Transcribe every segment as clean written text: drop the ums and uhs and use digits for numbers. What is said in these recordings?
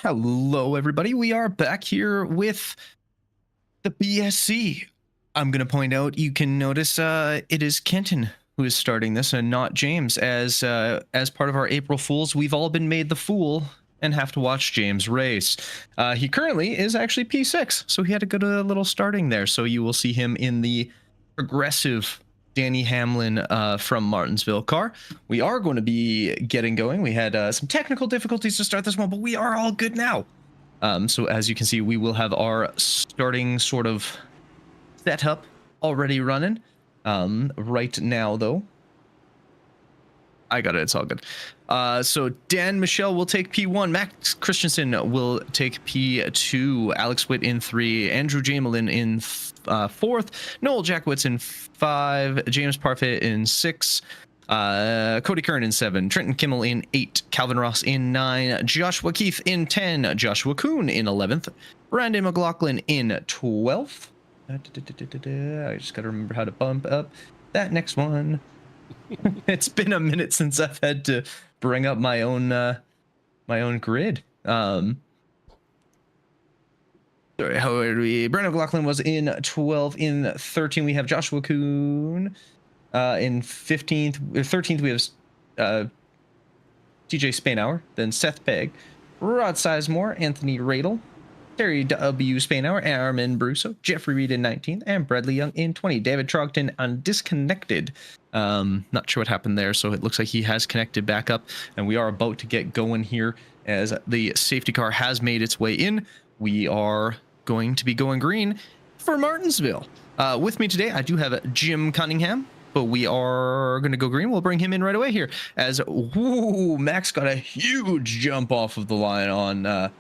Hello, everybody. We are back here with the BSC. I'm going to point out, you can notice it is Kenton who is starting this and not James. As part of our April Fools, we've all been made the fool and have to watch James race. He currently is actually P6, so he had a good little starting there. So you will see him in the progressive Danny Hamlin from Martinsville car. We are going to be getting going. We had some technical difficulties to start this one, but we are all good now. So as you can see, we will have our starting sort of setup already running. Right now, though, I got it. It's all good. So Dan Michelle will take P1. Max Christensen will take P2. Alex Witt in 3. Andrew Jamelin in 4th. Noel Jackowitz in 5. James Parfait in 6. Cody Kern in 7. Trenton Kimmel in 8. Calvin Ross in 9. Joshua Keith in 10. Joshua Kuhn in 11th. Brandon McLaughlin in 12th. I just got to remember how to bump up that next one. It's been a minute since I've had to bring up my own grid. Sorry, how are we? Brandon McLaughlin was in 12. In 13, we have Joshua Kuhn. In 15th, 13th, we have TJ Spainhour, then Seth Pegg, Rod Sizemore, Anthony Radel, Terry W. Spainhour, Armin Brusso, Jeffrey Reed in 19th, and Bradley Young in 20. David Trogton on disconnected. Not sure what happened there, so it looks like he has connected back up, and we are about to get going here as the safety car has made its way in. We are going to be going green for Martinsville. With me today, I do have Jim Cunningham, but we are going to go green. We'll bring him in right away here as Max got a huge jump off of the line on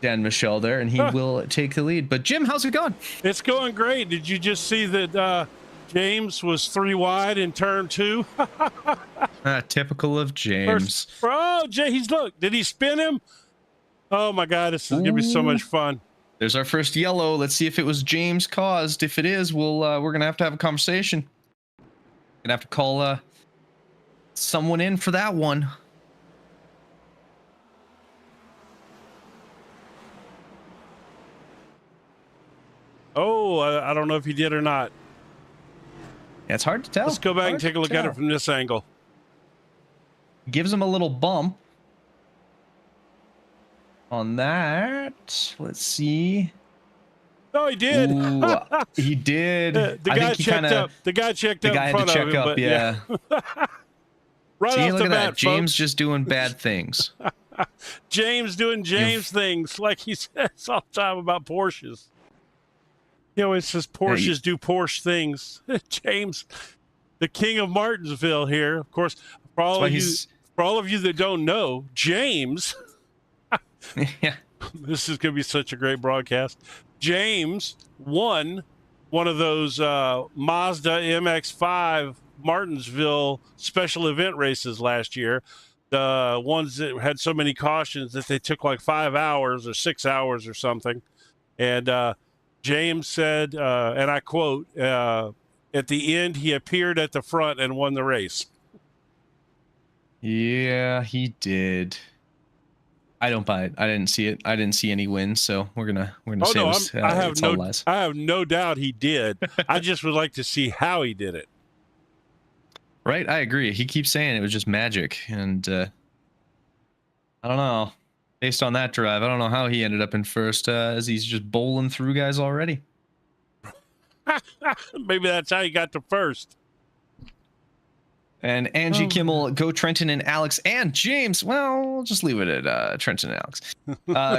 Dan Michelle there, and he will take the lead. But Jim, how's it going? It's going great. Did you just see that James was 3 wide in turn 2? Typical of James. He's look. Did he spin him? Oh my God, this is gonna be so much fun. There's our first yellow. Let's see if it was James caused. If it is, we're gonna have to have a conversation. Gonna have to call someone in for that one. Oh, I don't know if he did or not. Yeah, it's hard to tell. Let's go back and take a look at it from this angle. Gives him a little bump on that. Let's see. Oh, he did. Ooh, he did. The guy checked up. The guy checked up in front of him. But yeah. Right See, off look the at bat, that. James folks. just doing bad things. James doing James things, like he says all the time about Porsches. You know, it says Porsches do Porsche things. James, the king of Martinsville here. Of course, for all of you that don't know, James, yeah, this is going to be such a great broadcast. James won one of those Mazda MX-5 Martinsville special event races last year. The ones that had so many cautions that they took like 5 hours or 6 hours or something. And James said, and I quote, at the end, he appeared at the front and won the race. Yeah, he did. I don't buy it. I didn't see it. I didn't see any wins, so we're gonna say no, it's all all lies. I have no doubt he did. I just would like to see how he did it. Right, I agree. He keeps saying it was just magic, and I don't know. Based on that drive, I don't know how he ended up in first, as he's just bowling through guys already. Maybe that's how he got to first. And Angie Kimmel, go Trenton and Alex and James. Well, we'll just leave it at Trenton and Alex.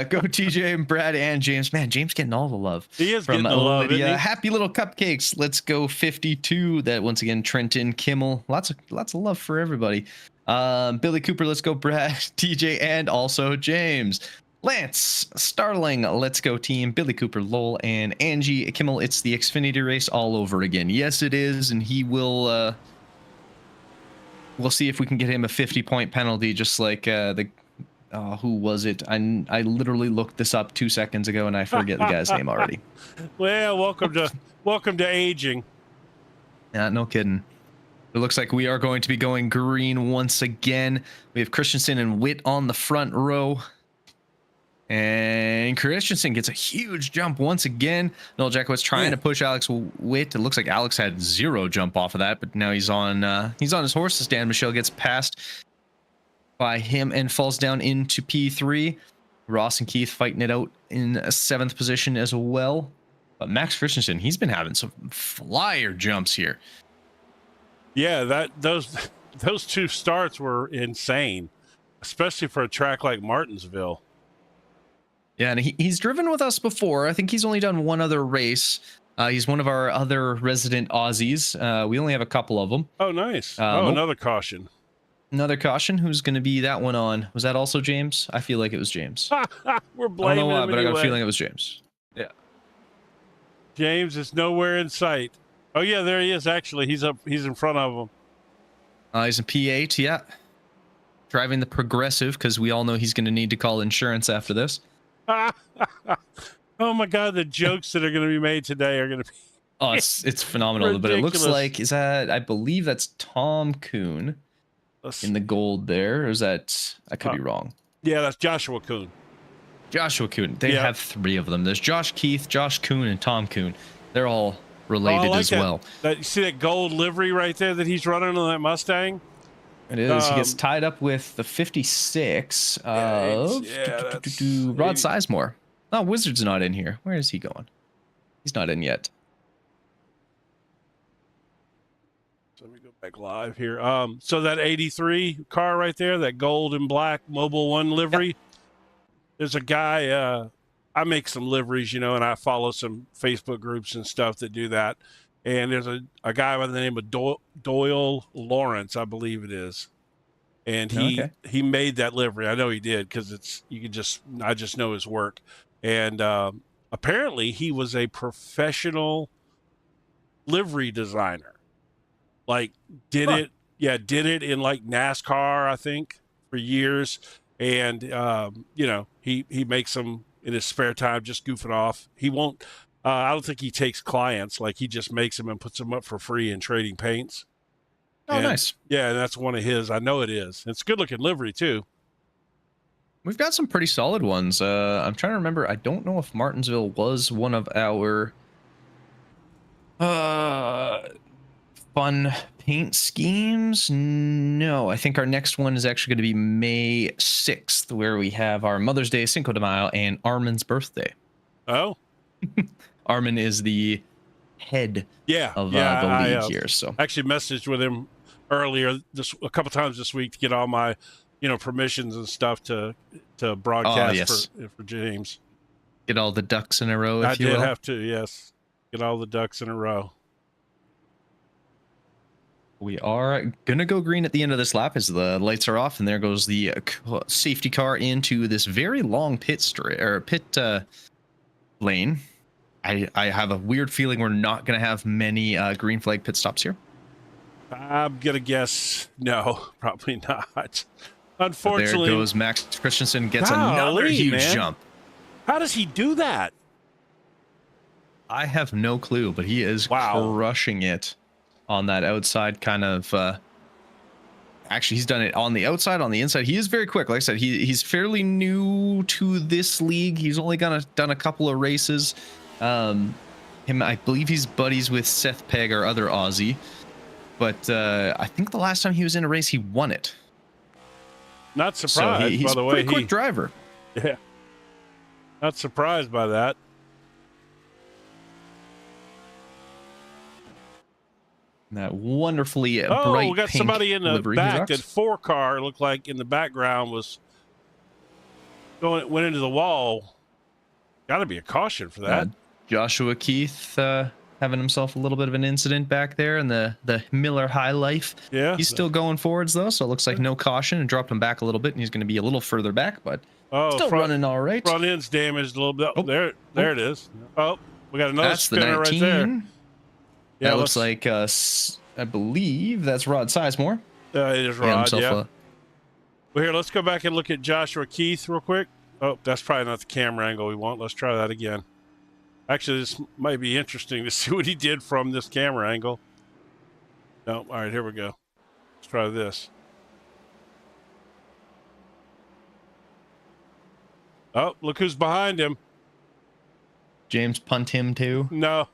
Go TJ and Brad and James. Man, James getting all the love. He is from getting the love. Happy little cupcakes. Let's go 52. That once again, Trenton, Kimmel. Lots of love for everybody. Billy Cooper, let's go Brad, TJ, and also James. Lance, Starling, let's go team. Billy Cooper, Lowell, and Angie Kimmel. It's the Xfinity race all over again. Yes, it is, and he will. We'll see if we can get him a 50-point penalty, just like who was it? I literally looked this up 2 seconds ago, and I forget the guy's name already. Well, welcome to aging. Yeah, no kidding. It looks like we are going to be going green once again. We have Christensen and Witt on the front row. And Christensen gets a huge jump once again. Noel Jackowitz trying to push Alex Witt. It looks like Alex had 0 jump off of that, but now he's on his horse. Dan Michel gets passed by him and falls down into P3. Ross and Keith fighting it out in a 7th position as well. But Max Christensen, he's been having some flyer jumps here. Yeah, those 2 starts were insane, especially for a track like Martinsville. Yeah, and he's driven with us before. I think he's only done one other race. He's one of our other resident Aussies. We only have a couple of them. Oh, nice. Another caution. Another caution. Who's going to be that one on? Was that also James? I feel like it was James. We're blaming I don't know why, him but I got a anyway. feeling it was James. Yeah. James is nowhere in sight. Oh, yeah, there he is, actually. He's in front of him. He's in P8, yeah. Driving the Progressive, because we all know he's going to need to call insurance after this. Oh my God, the jokes that are going to be made today are going to be it's phenomenal. But it looks like, is that, I believe that's Tom Kuhn in the gold there, or is that, I could be wrong. Yeah, that's Joshua Kuhn. Joshua Kuhn. They have 3 of them. There's Josh Keith, Josh Kuhn, and Tom Kuhn. They're all related as well. You see that gold livery right there that he's running on that Mustang? It is. He gets tied up with the 56 of Rod Sizemore. Oh, Wizard's not in here. Where is he going? He's not in yet. So let me go back live here. So that 83 car right there, that gold and black Mobil 1 livery, Yep. There's a guy, I make some liveries, and I follow some Facebook groups and stuff that do that. And there's a guy by the name of Doyle Lawrence, I believe it is. And he made that livery. I know he did because I just know his work. And apparently he was a professional livery designer. Like did it in like NASCAR, I think, for years. And he makes them in his spare time, just goofing off. He won't. I don't think he takes clients. Like he just makes them and puts them up for free in trading paints. Oh, nice. Yeah, that's one of his. I know it is. It's good looking livery too. We've got some pretty solid ones. I'm trying to remember. I don't know if Martinsville was one of our fun paint schemes. No, I think our next one is actually going to be May 6th, where we have our Mother's Day, Cinco de Mayo, and Armin's birthday. Oh. Armin is the head of the league here. So I actually messaged with him earlier a couple times this week to get all my permissions and stuff to broadcast for James. Get all the ducks in a row, I did have to, yes. Get all the ducks in a row. We are gonna go green at the end of this lap as the lights are off, and there goes the safety car into this very long pit lane. I have a weird feeling we're not gonna have many green flag pit stops here. I'm gonna guess no, probably not. Unfortunately, there goes Max Christensen, gets another huge jump. How does he do that? I have no clue, but he is crushing it on that outside kind of. Actually, he's done it on the outside, on the inside. He is very quick. Like I said, he's fairly new to this league. He's only done a couple of races. I believe he's buddies with Seth Pegg, our other Aussie. But I think the last time he was in a race, he won it. Not surprised, so he's by the way. He's a pretty quick driver. Yeah. Not surprised by that. That wonderfully bright we got pink somebody in the livery back. That 4 car looked like in the background went into the wall. Got to be a caution for that. Joshua Keith having himself a little bit of an incident back there in the Miller High Life. Yeah, he's still going forwards though, so it looks like no caution, and dropped him back a little bit, and he's going to be a little further back, but still running all right. Front end's damaged a little bit. Oh, there it is. Oh, we got another spinner right there. Yeah, that looks like I believe that's Rod Sizemore. It is Rod. Yeah. Well, here, let's go back and look at Joshua Keith real quick. Oh, that's probably not the camera angle we want. Let's try that again. Actually, this might be interesting to see what he did from this camera angle. No, all right, here we go. Let's try this. Oh, look who's behind him. James punt him too. No.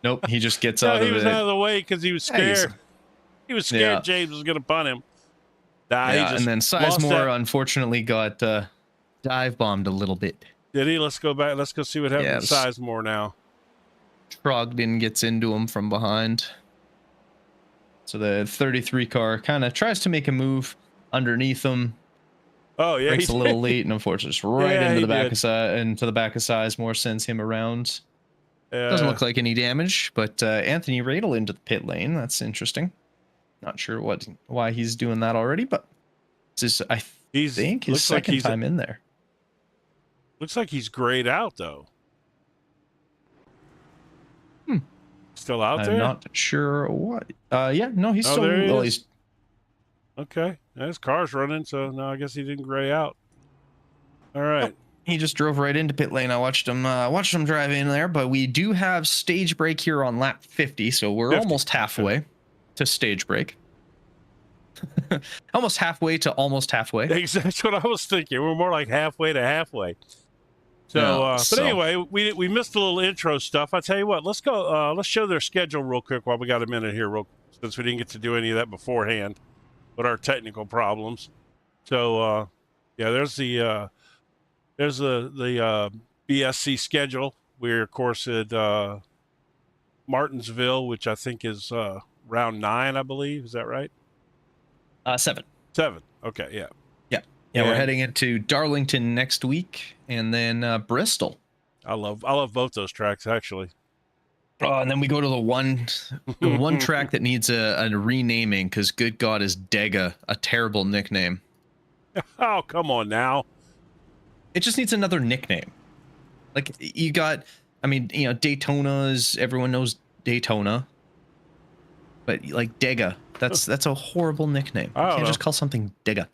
Nope, he just gets No, out of it. he was out of the way because he was scared. He was scared Yeah. James was going to punt him. Nah, he Yeah, just and then lost Sizemore that. unfortunately got dive bombed a little bit. Did he? Let's go back. Let's go see what happened to Sizemore now. Trogdon gets into him from behind. So the 33 car kind of tries to make a move underneath him. Oh yeah, Breaks a little late, and unfortunately, just right Yeah, into he the back did. into the back of Sizemore, sends him around. Doesn't look like any damage, but Anthony Radel into the pit lane. That's interesting. Not sure why he's doing that already, but this is, I think, his second time in there. Looks like he's grayed out though. Still out there? I'm not sure what. Yeah, no, he's still. There he Well, is. he's Okay, his car's running, so no, I guess he didn't gray out. All right. He just drove right into pit lane. I watched him drive in there, but we do have stage break here on lap 50, so we're almost halfway to stage break. Almost halfway to almost halfway. That's what I was thinking. We're more like halfway to halfway. So, but anyway, we missed a little intro stuff. I tell you what, let's go. Let's show their schedule real quick while we got a minute here, since we didn't get to do any of that beforehand, with our technical problems. So, yeah, there's the BSC schedule. We're of course at Martinsville, which I think is round 9, I believe. Is that right? 7. 7. Okay, yeah. Yeah, we're heading into Darlington next week, and then Bristol. I love both those tracks actually. Oh, and then we go to the one track that needs a renaming, because good God, is Dega a terrible nickname? Oh, come on now. It just needs another nickname. Like, you got, I mean, you know, Daytona's, everyone knows Daytona, but like Dega, that's a horrible nickname. You can't just call something Dega.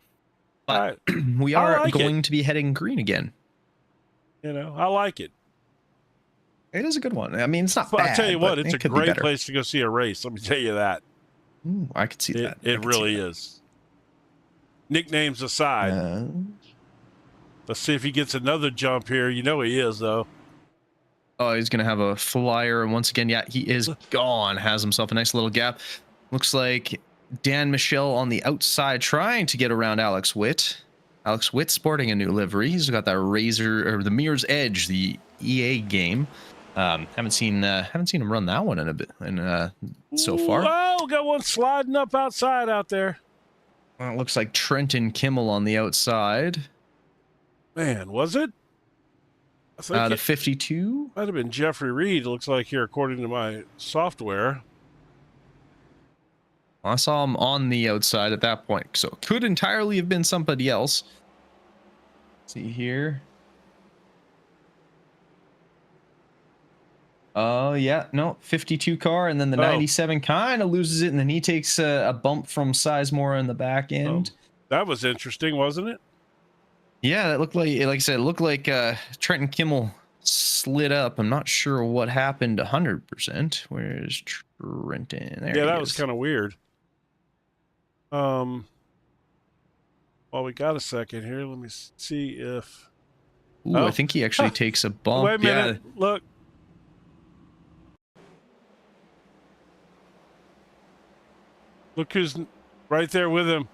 But we are going to be heading green again. You know, I like it. It is a good one. I mean, it's not bad. I'll tell you what, it's a great better. place to go see a race. Let me tell you that. Ooh, I could see that. It really is. Nicknames aside. Let's see if he gets another jump here. You know he is, though. Oh, he's going to have a flyer. And once again, yeah, he is gone. Has himself a nice little gap. Looks like Dan Michel on the outside trying to get around Alex Witt. Alex Witt sporting a new livery. He's got that Razor, or the Mirror's Edge, the EA game. Haven't seen him run that one in a bit so far. Oh, got one sliding up outside out there. Well, it looks like Trenton Kimmel on the outside. Man, was it? I think the 52 might have been Jeffrey Reed. It looks like here, according to my software. I saw him on the outside at that point, so it could entirely have been somebody else. Let's see here. Oh, yeah, no, 52 car, and then the 97 kind of loses it, and then he takes a bump from Sizemore in the back end. Oh, that was interesting, wasn't it? Yeah, it looked like I said, it looked like Trenton Kimmel slid up. I'm not sure what happened 100%. Where's Trenton? There that was kind of weird. Well, we got a second here. Let me see if... Ooh, I think he actually takes a bump. Wait a minute. Yeah. Look. Look who's right there with him.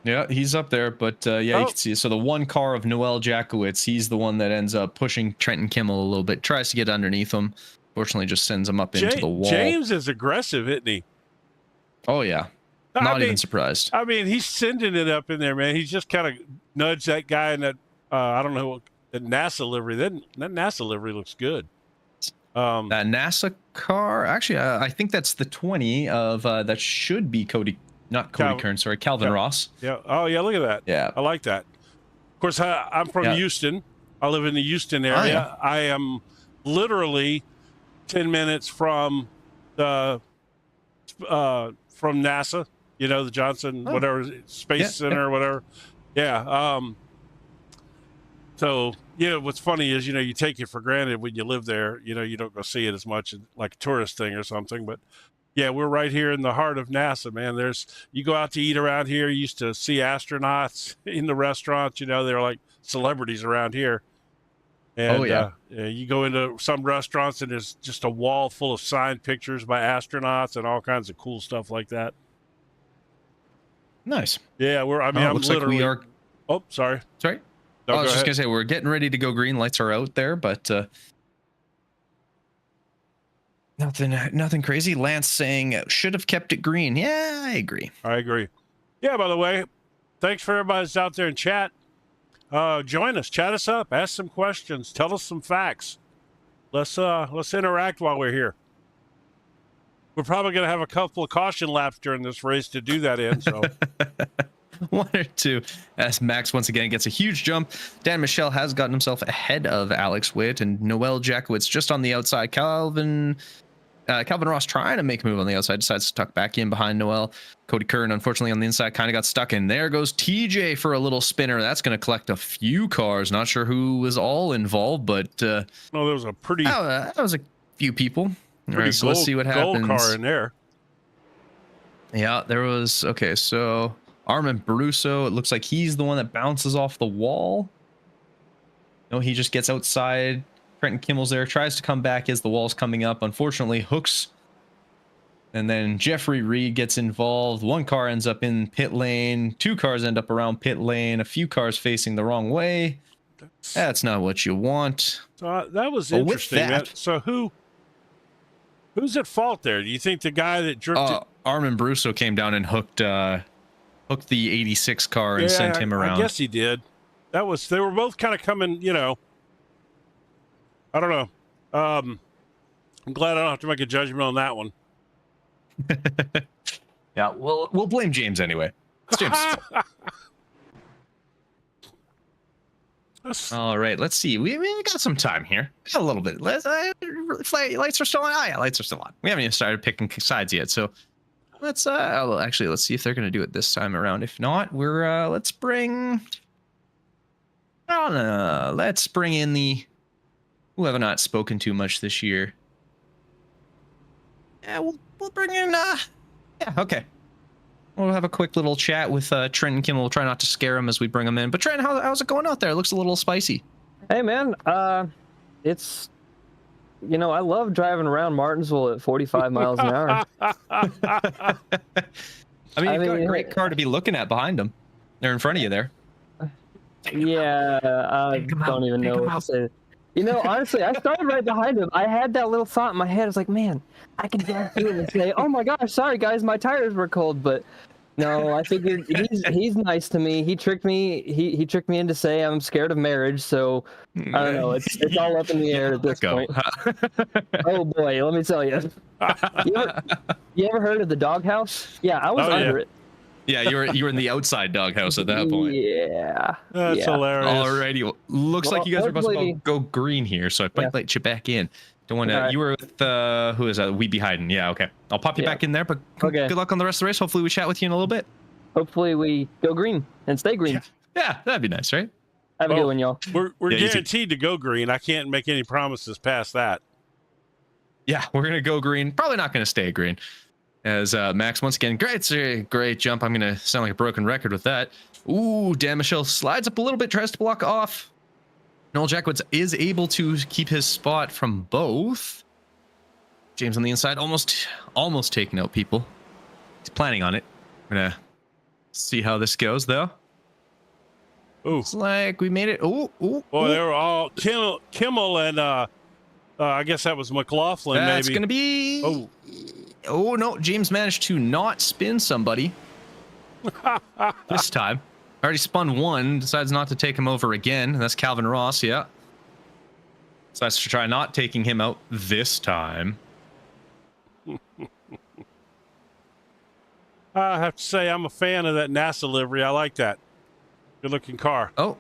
Yeah, he's up there, but yeah, you can see. So the one car of Noel Jakowitz, he's the one that ends up pushing Trenton Kimmel a little bit, tries to get underneath him. Fortunately, just sends him up into the wall. James is aggressive, isn't he? Oh, yeah. Not even surprised. I mean, he's sending it up in there, man. He's just kind of nudged that guy in that, I don't know, that NASA livery. That NASA livery looks good. That NASA car, actually, I think that's the 20 of, that should be Calvin Ross. Yeah. Oh, yeah, look at that. Yeah. I like that. Of course, I'm from Houston. I live in the Houston area. Oh, yeah. I am literally 10 minutes from the from NASA, you know, the Johnson whatever Space Center or whatever. Yeah. So, you know, what's funny is, you know, you take it for granted when you live there, you know, you don't go see it as much like a tourist thing or something, but Yeah, we're right here in the heart of NASA, man. You go out to eat around here. You used to see astronauts in the restaurants. They're like celebrities around here. And Oh, yeah. you go into some restaurants and there's just a wall full of signed pictures by astronauts and all kinds of cool stuff like that. Nice. Yeah, I'm looks literally. like we are. Oh, sorry. Sorry. No, I was go just ahead. gonna say we're getting ready to go green. Lights are out there, but nothing crazy. Lance saying should have kept it green. Yeah, I agree. I agree. Yeah, by the way, thanks for everybody that's out there in chat. Join us, chat us up, ask some questions, tell us some facts. Let's interact while we're here. We're probably going to have a couple of caution laps during this race to do that in. So one or two. As Max once again gets a huge jump. Dan Michel has gotten himself ahead of Alex Witt and Noel Jackowitz just on the outside. Calvin Ross trying to make a move on the outside, decides to tuck back in behind Noel. Cody Kern, unfortunately, on the inside, kind of got stuck in. There goes TJ for a little spinner. That's going to collect a few cars. Not sure who was all involved, but there was a pretty that was a few people. All right, so let's see what happens. Gold car in there. Yeah, there was. Okay, so Armin Brusso, it looks like he's the one that bounces off the wall. No, he just gets outside. Trenton Kimmel's there, tries to come back as the wall's coming up. Unfortunately, hooks. And then Jeffrey Reed gets involved. One car ends up in pit lane. Two cars end up around pit lane. A few cars facing the wrong way. That's not what you want. So that was interesting. Man. So who's at fault there? Do you think the guy that drifted? Armin Brusso came down and hooked the 86 car and sent him around. I guess he did. They were both kind of coming, I don't know. I'm glad I don't have to make a judgment on that one. Yeah, we'll blame James anyway. It's James. All right, let's see. We got some time here. Got a little bit. Lights are still on. Oh, yeah, lights are still on. We haven't even started picking sides yet, so let's see if they're gonna do it this time around. If not, let's bring in the who have not spoken too much this year. Yeah, we'll bring in okay. We'll have a quick little chat with Trent and Kim. We'll try not to scare him as we bring him in. But Trent, how's it going out there? It looks a little spicy. Hey man, it's I love driving around Martinsville at 45 miles an hour. I mean, you've got a great car to be looking at behind them. They're in front of you there. Yeah, I don't even know what to say. Honestly, I started right behind him. I had that little thought in my head. I was like, man, I can drive through him and say, oh my gosh, sorry guys, my tires were cold. But no, I figured he's nice to me. He tricked me. He tricked me into saying I'm scared of marriage. So I don't know. It's all up in the air at this point. Oh boy, let me tell you. You ever heard of the doghouse? Yeah, I was under it. Yeah, you were in the outside doghouse at that point. Yeah. That's hilarious. Alrighty. Well, looks like you guys are about to go green here, so I might let you back in. Don't want to. You were with who is that? We be hiding. Yeah, okay. I'll pop you back in there, but good luck on the rest of the race. Hopefully we chat with you in a little bit. Hopefully we go green and stay green. Yeah, that'd be nice, right? Have a good one, y'all. We're guaranteed to go green. I can't make any promises past that. Yeah, we're gonna go green. Probably not gonna stay green. As Max, once again, great jump. I'm going to sound like a broken record with that. Ooh, Dan Michel slides up a little bit, tries to block off. Noel Jackowitz is able to keep his spot from both. James on the inside, almost taking out people. He's planning on it. We're going to see how this goes, though. Ooh. It's like we made it. Ooh. Well, they were all Kimmel and I guess that was McLaughlin. That's going to be... Oh, no. James managed to not spin somebody this time. Already spun one. Decides not to take him over again. That's Calvin Ross, yeah. Decides to try not taking him out this time. I have to say, I'm a fan of that NASA livery. I like that. Good-looking car. Oh.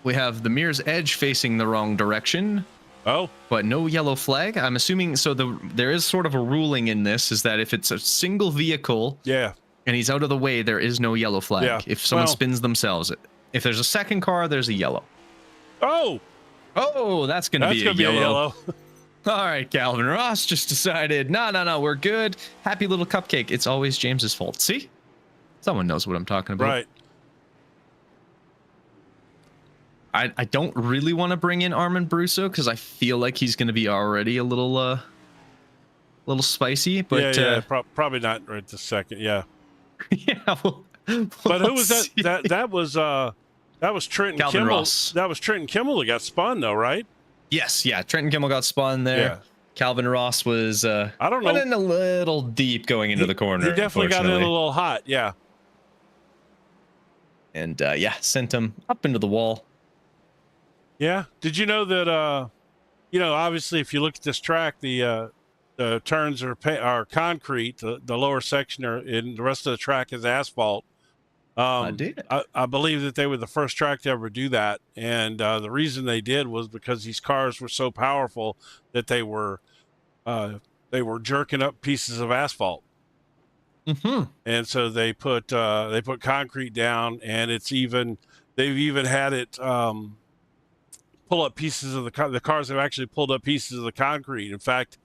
We have the Mirror's Edge facing the wrong direction. Oh, but no yellow flag. I'm assuming so. There is sort of a ruling in this is that if it's a single vehicle, and he's out of the way, there is no yellow flag. Yeah. If someone spins themselves, if there's a second car, there's a yellow. Oh, that's gonna be a yellow. All right, Calvin Ross just decided, no, we're good. Happy little cupcake. It's always James's fault. See? Someone knows what I'm talking about. Right. I don't really want to bring in Armin Brusso because I feel like he's going to be already a little spicy. But probably not right this second. Yeah. Yeah. But who was that? That was Trenton Calvin Kimmel. Ross. That was Trenton Kimmel that got spun, though, right? Yes. Yeah. Trenton Kimmel got spun there. Yeah. Calvin Ross was I don't know, went in a little deep going into the corner. He definitely got in a little hot. Yeah. And sent him up into the wall. Yeah. Did you know that? Obviously, if you look at this track, the turns are concrete. The lower section and the rest of the track is asphalt. I did. I believe that they were the first track to ever do that, and the reason they did was because these cars were so powerful that they were jerking up pieces of asphalt. Mm-hmm. And so they put concrete down, and they've even had it pull up pieces of the cars have actually pulled up pieces of the concrete. In fact,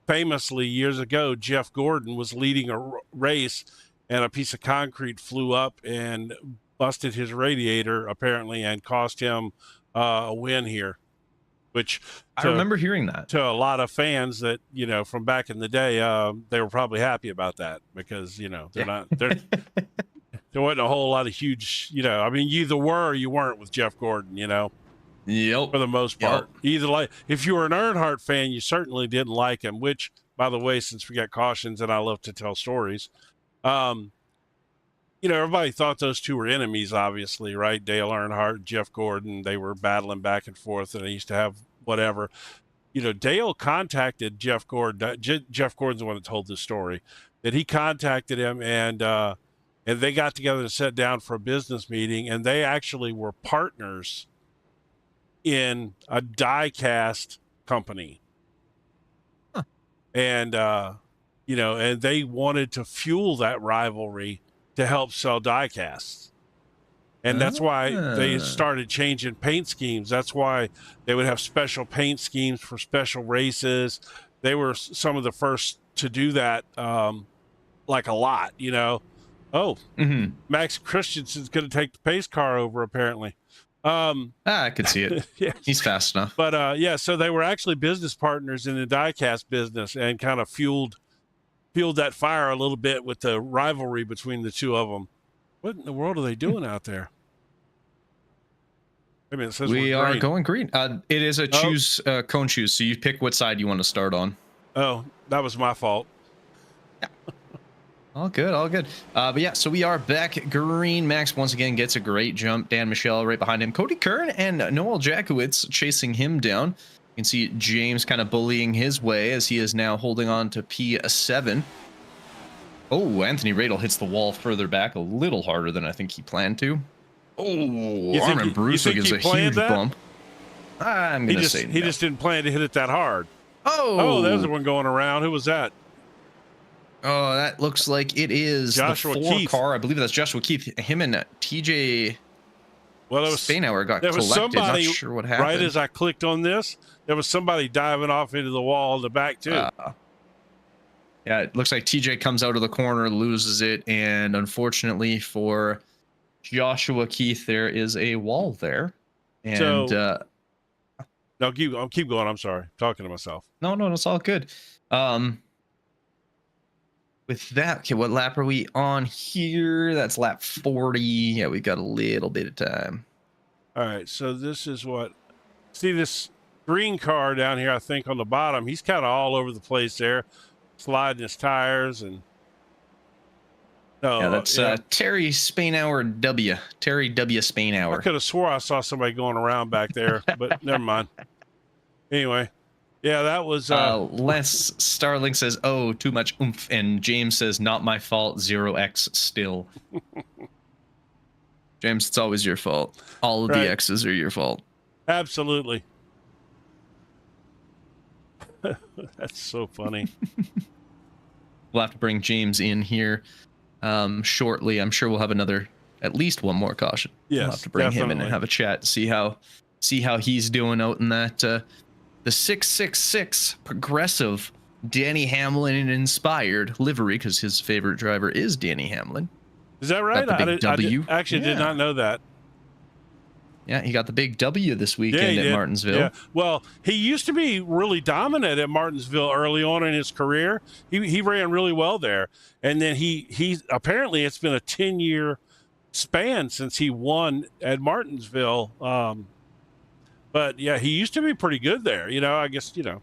famously years ago, Jeff Gordon was leading a race, and a piece of concrete flew up and busted his radiator apparently, and cost him a win here. Which I remember hearing that. To a lot of fans that, from back in the day, they were probably happy about that because, there wasn't a whole lot of huge, you either were or you weren't with Jeff Gordon, Yep. for the most part. Either if you were an Earnhardt fan, you certainly didn't like him, which, by the way, since we got cautions and I love to tell stories, everybody thought those two were enemies, obviously, right? Dale Earnhardt, Jeff Gordon, they were battling back and forth, and they used to have whatever. Dale contacted Jeff Gordon. Jeff Gordon's the one that told this story, that he contacted him, and they got together to sit down for a business meeting, and they actually were partners in a die-cast company. Huh. And, and they wanted to fuel that rivalry to help sell die-casts. And that's why they started changing paint schemes. That's why they would have special paint schemes for special races. They were some of the first to do that, like a lot, Oh, Max Christensen's going to take the pace car over, apparently. I could see it. Yeah. He's fast enough. But so they were actually business partners in the diecast business, and kind of fueled that fire a little bit with the rivalry between the two of them. What in the world are they doing out there? I mean, it says we are going green. It is a choose cone choose, so you pick what side you want to start on. Oh, that was my fault. All good. But yeah, so we are back green. Max once again gets a great jump. Dan Michelle right behind him. Cody Kern and Noel Jakowitz chasing him down. You can see James kind of bullying his way as he is now holding on to P7. Oh, Anthony Radel hits the wall further back a little harder than I think he planned to. Oh, Armin Brusso gives a huge bump. I'm going to say he just didn't plan to hit it that hard. Oh, there's the one going around. Who was that? Oh, that looks like it is Joshua the 4 Keith. car. I believe that's Joshua Keith. Him and TJ Spainhour got there collected. was somebody, not sure what happened. right as I clicked on this, there was somebody diving off into the wall in the back too. Yeah, it looks like TJ comes out of the corner, loses it, and unfortunately for Joshua Keith, there is a wall there. And no, keep going. I'm sorry, talking to myself. No, it's all good. With that, okay, what lap are we on here? That's lap 40. Yeah, we've got a little bit of time. All right, so this is see this green car down here, I think on the bottom, he's kind of all over the place there, sliding his tires and that's Terry Spainhour W. Terry W. Spainhour. I could have swore I saw somebody going around back there, but never mind. Anyway. Yeah, that was Les Starling says, "Oh, too much oomph," and James says, "Not my fault. 0x still." James, it's always your fault. All of the X's are your fault. Absolutely. That's so funny. We'll have to bring James in here shortly. I'm sure we'll have at least one more caution. Yes, we'll have to bring him in and have a chat, see how he's doing out in that the 666 progressive Danny Hamlin inspired livery, because his favorite driver is Danny Hamlin. Is that right? Got the big W. Actually did not know that. Yeah, he got the big W this weekend at Martinsville. Yeah. Well, he used to be really dominant at Martinsville early on in his career. He ran really well there. And then he apparently it's been a 10-year span since he won at Martinsville. But yeah, he used to be pretty good there. You know, I guess, you know,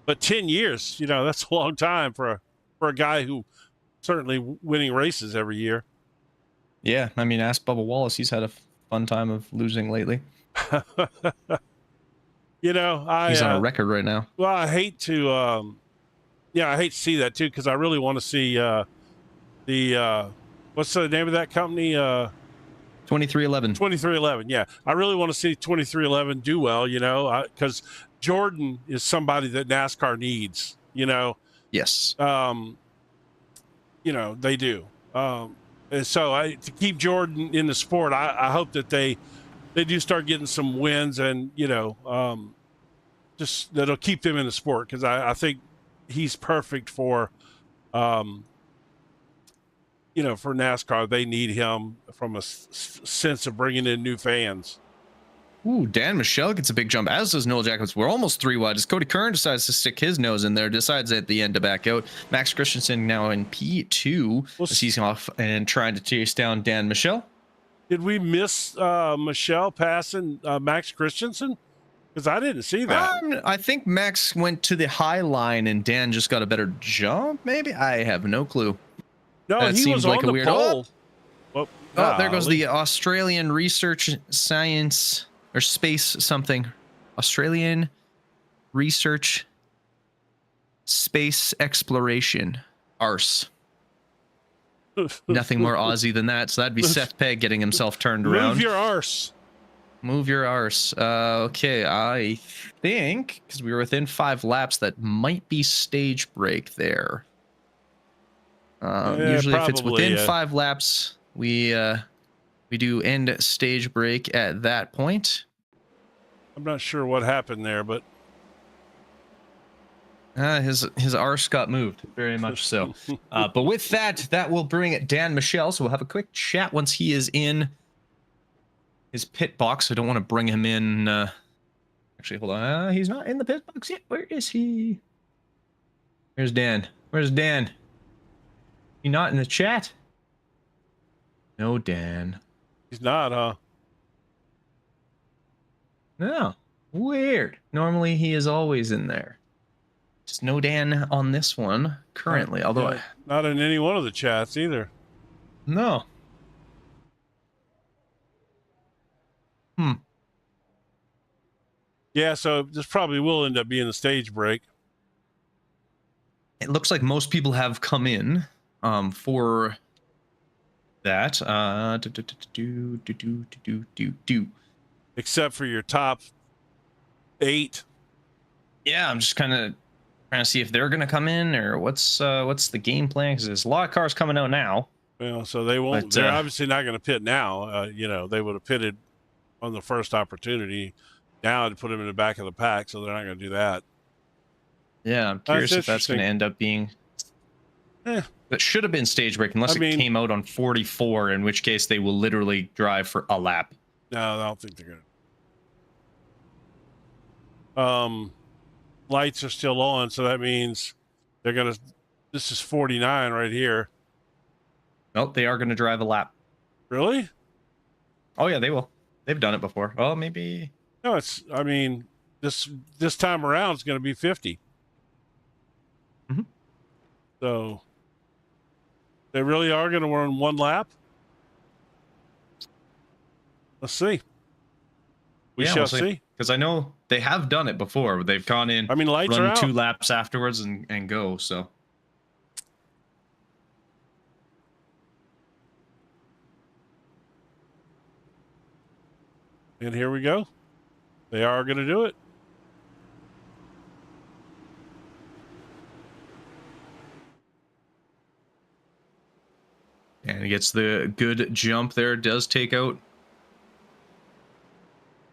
but 10 years, you know, that's a long time for a guy who certainly winning races every year. Yeah, I mean, ask Bubba Wallace. He's had a fun time of losing lately. You know, he's on a record right now. Well, I hate to see that too, because I really want to see the what's the name of that company? 2311. 2311. Yeah, I really want to see 2311 do well. You know, because Jordan is somebody that NASCAR needs. You know. Yes. You know they do. And so to keep Jordan in the sport, I hope that they do start getting some wins, and you know, just that'll keep them in the sport, because I think he's perfect for, you know, for NASCAR. They need him from a sense of bringing in new fans. Ooh, Dan Michelle gets a big jump, as does Noel Jacobs. We're almost 3 wide as Cody Kern decides to stick his nose in there, decides at the end to back out. Max Christensen now in P2 as he's off and trying to chase down Dan Michelle. Did we miss Michelle passing Max Christensen? Because I didn't see that. I think Max went to the high line and Dan just got a better jump, maybe? I have no clue. No, that he seems was like on a the weird pole. Oh, there goes the Australian Research Science or Space something. Australian Research Space Exploration. ARS. Nothing more Aussie than that. So that'd be Seth Pegg getting himself turned around. Move your arse. Move your arse. Okay, I think, because we were within 5 laps, that might be stage break there. Usually if it's within 5 laps, we do end stage break at that point. I'm not sure what happened there, but his arse got moved, very much so. But with that will bring Dan Michelle. So we'll have a quick chat once he is in his pit box. I don't want to bring him in. Actually, hold on. He's not in the pit box yet. Where is he? Where's Dan? Where's Dan? He not in the chat? No, Dan. He's not, huh? No. Weird. Normally he is always in there. Just no Dan on this one currently, although not in any one of the chats either. No. Yeah, so this probably will end up being a stage break. It looks like most people have come in for that. Except for your top 8. Yeah, I'm just kind of trying to see if they're going to come in or what's the game plan, because there's a lot of cars coming out now. Well, so they won't. But, they're obviously not going to pit now. You know, they would have pitted on the first opportunity. Now to put them in the back of the pack, so they're not going to do that. Yeah, I'm curious if that's going to end up being. That should have been stage break, unless it came out on 44, in which case they will literally drive for a lap. No, I don't think they're going to. Lights are still on, so that means they're going to. This is 49 right here. Nope, they are going to drive a lap. Really? Oh yeah, they will. They've done it before. Well, maybe. No, it's. I mean, this time around it's going to be 50. Mm-hmm. So they really are going to run one lap. Let's see. We shall see. Because I know they have done it before. They've gone in. I mean, lights are out. 2 laps afterwards and go. So. And here we go. They are going to do it. And he gets the good jump there. Does take out.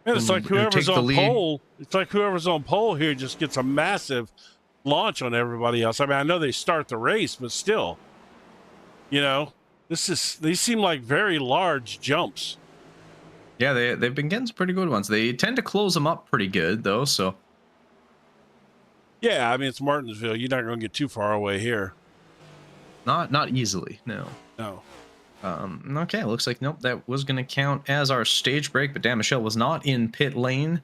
And it's like who take whoever's the on lead. pole. It's like whoever's on pole here just gets a massive launch on everybody else. I mean, I know they start the race, but still, you know, these seem like very large jumps. Yeah, they've been getting some pretty good ones. They tend to close them up pretty good though. So Yeah, I mean it's Martinsville. You're not going to get too far away here. not easily, no. No. Okay, looks like nope, that was gonna count as our stage break, but Dan Michelle was not in pit lane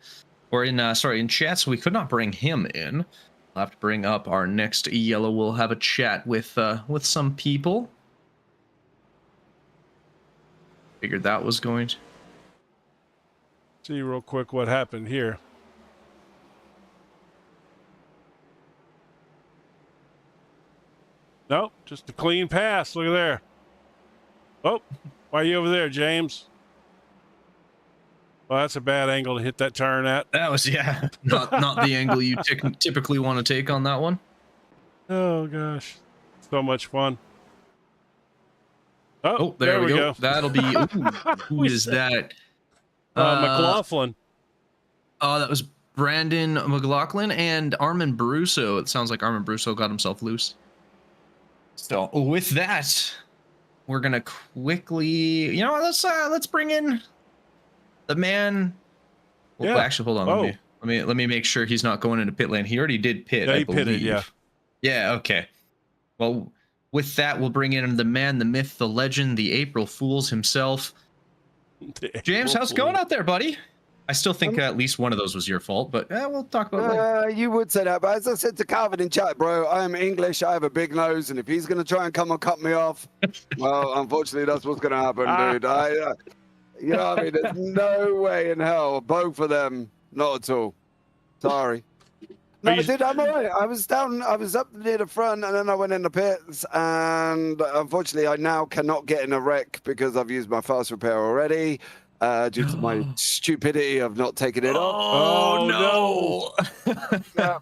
or in in chat, so we could not bring him in. I'll have to bring up our next yellow. We'll have a chat with some people. Figured that was going to See real quick what happened here. Nope, just a clean pass. Look at there. Oh, why are you over there, James? Well, that's a bad angle to hit that turn at. That was not the angle you typically want to take on that one. Oh gosh, so much fun. Oh, there we go. That'll be who is that? McLaughlin. Oh, that was Brandon McLaughlin and Armin Brusso. It sounds like Armin Brusso got himself loose. So with that, we're gonna quickly, let's bring in the man. Well, actually, hold on. Let me make sure he's not going into pit lane. He already did pit. Yeah, I he believe. pitted. Yeah. Yeah. Okay. Well, with that, we'll bring in the man, the myth, the legend, the April Fools himself. James, how's it going out there, buddy? I still think at least one of those was your fault, but we'll talk about it later. You would say that, but as I said to Calvin in chat, bro, I am English. I have a big nose, and if he's going to try and come and cut me off, well, unfortunately, that's what's going to happen, dude. You know what I mean? There's no way in hell, both of them, not at all. Sorry. No, dude, I'm all right. I was up near the front, and then I went in the pits, and unfortunately, I now cannot get in a wreck because I've used my fast repair already. Due to my stupidity of not taking it off. Oh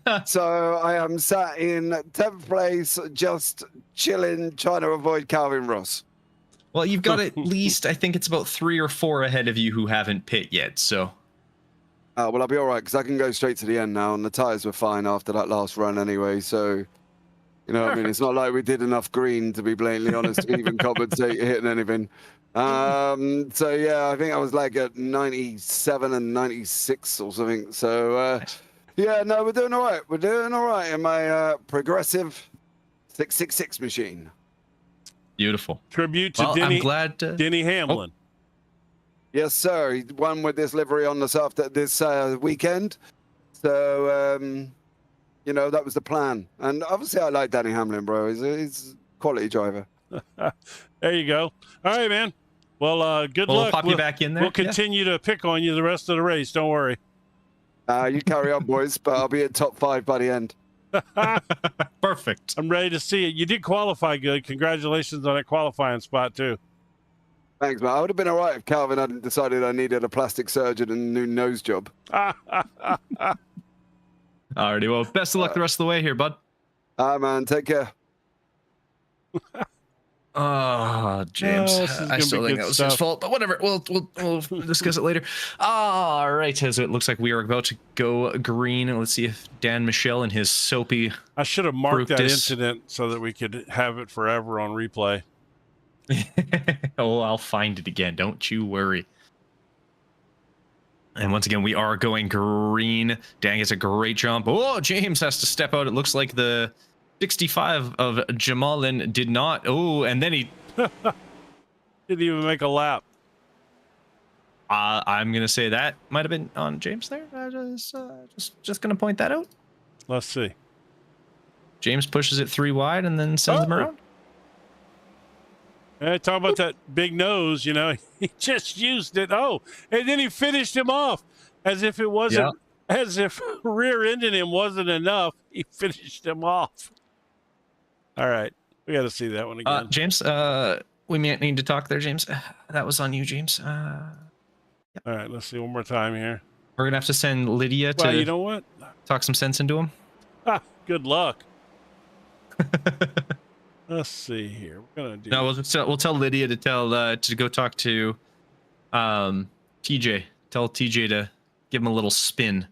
no! So I am sat in 10th place, just chilling, trying to avoid Calvin Ross. Well, you've got at least, I think it's about 3 or 4 ahead of you who haven't pit yet. So, well, I'll be all right because I can go straight to the end now, and the tires were fine after that last run anyway. So, you know what I mean? It's not like we did enough green, to be blatantly honest, to even compensate hitting anything. So yeah, I think I was like at 97 and 96 or something. So yeah, no, we're doing all right. We're doing all right in my progressive 666 machine. Beautiful. Tribute to I'm glad Denny Hamlin. Oh. Yes, sir. He won with this livery on this weekend. So you know, that was the plan. And obviously, I like Danny Hamlin, bro. He's a quality driver. There you go. All right, man. Well, good luck. We'll pop you back in there. We'll continue to pick on you the rest of the race. Don't worry. You carry on, boys, but I'll be at top 5 by the end. Perfect. I'm ready to see it. You did qualify good. Congratulations on that qualifying spot, too. Thanks, man. I would have been all right if Calvin hadn't decided I needed a plastic surgeon and a new nose job. Alrighty, well, best of luck the rest of the way here, bud. Man, take care. Oh, James. I still think that was his fault, but whatever. We'll discuss it later. All right, so it looks like we are about to go green. Let's see if Dan Michelle and his soapy. I should have marked that Fructus. incident so that we could have it forever on replay. Oh, I'll find it again. Don't you worry. And once again, we are going green. Dan gets a great jump. Oh, James has to step out. It looks like the 65 of Jamalin did not. Oh, and then he didn't even make a lap. I'm gonna say that might have been on James there. Just gonna point that out. Let's see. James pushes it 3 wide and then sends him around. Hey, talk about that big nose, you know, he just used it. Oh, and then he finished him off as if it wasn't, as if rear-ending him wasn't enough. He finished him off. All right. We got to see that one again. James, we may need to talk there, James. That was on you, James. Yep. All right. Let's see one more time here. We're going to have to send Lydia to you know what? Talk some sense into him. Good luck. Let's see here. We're gonna do. No, we'll tell Lydia to go talk to TJ. Tell TJ to give him a little spin.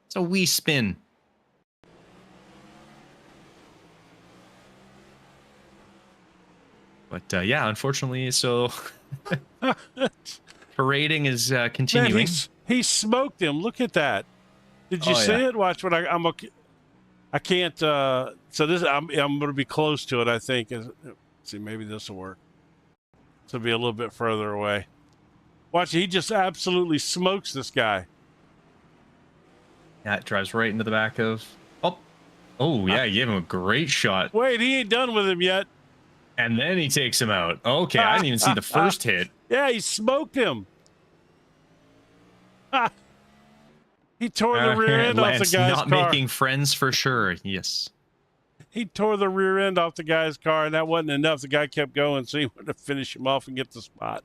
It's a wee spin. But yeah, unfortunately, so parading is continuing. Man, he smoked him. Look at that. Did you see it? Watch what I'm okay. I can't. So this I'm going to be close to it. I think. Let's see, maybe this will work. This will be a little bit further away. Watch, he just absolutely smokes this guy. Yeah, it drives right into the back of. Oh yeah, he gave him a great shot. Wait, he ain't done with him yet. And then he takes him out. Okay, I didn't even see the first hit. Yeah, he smoked him. He tore the rear end off the guy's car. Not making friends for sure. Yes. He tore the rear end off the guy's car, and that wasn't enough. The guy kept going, so he wanted to finish him off and get the spot.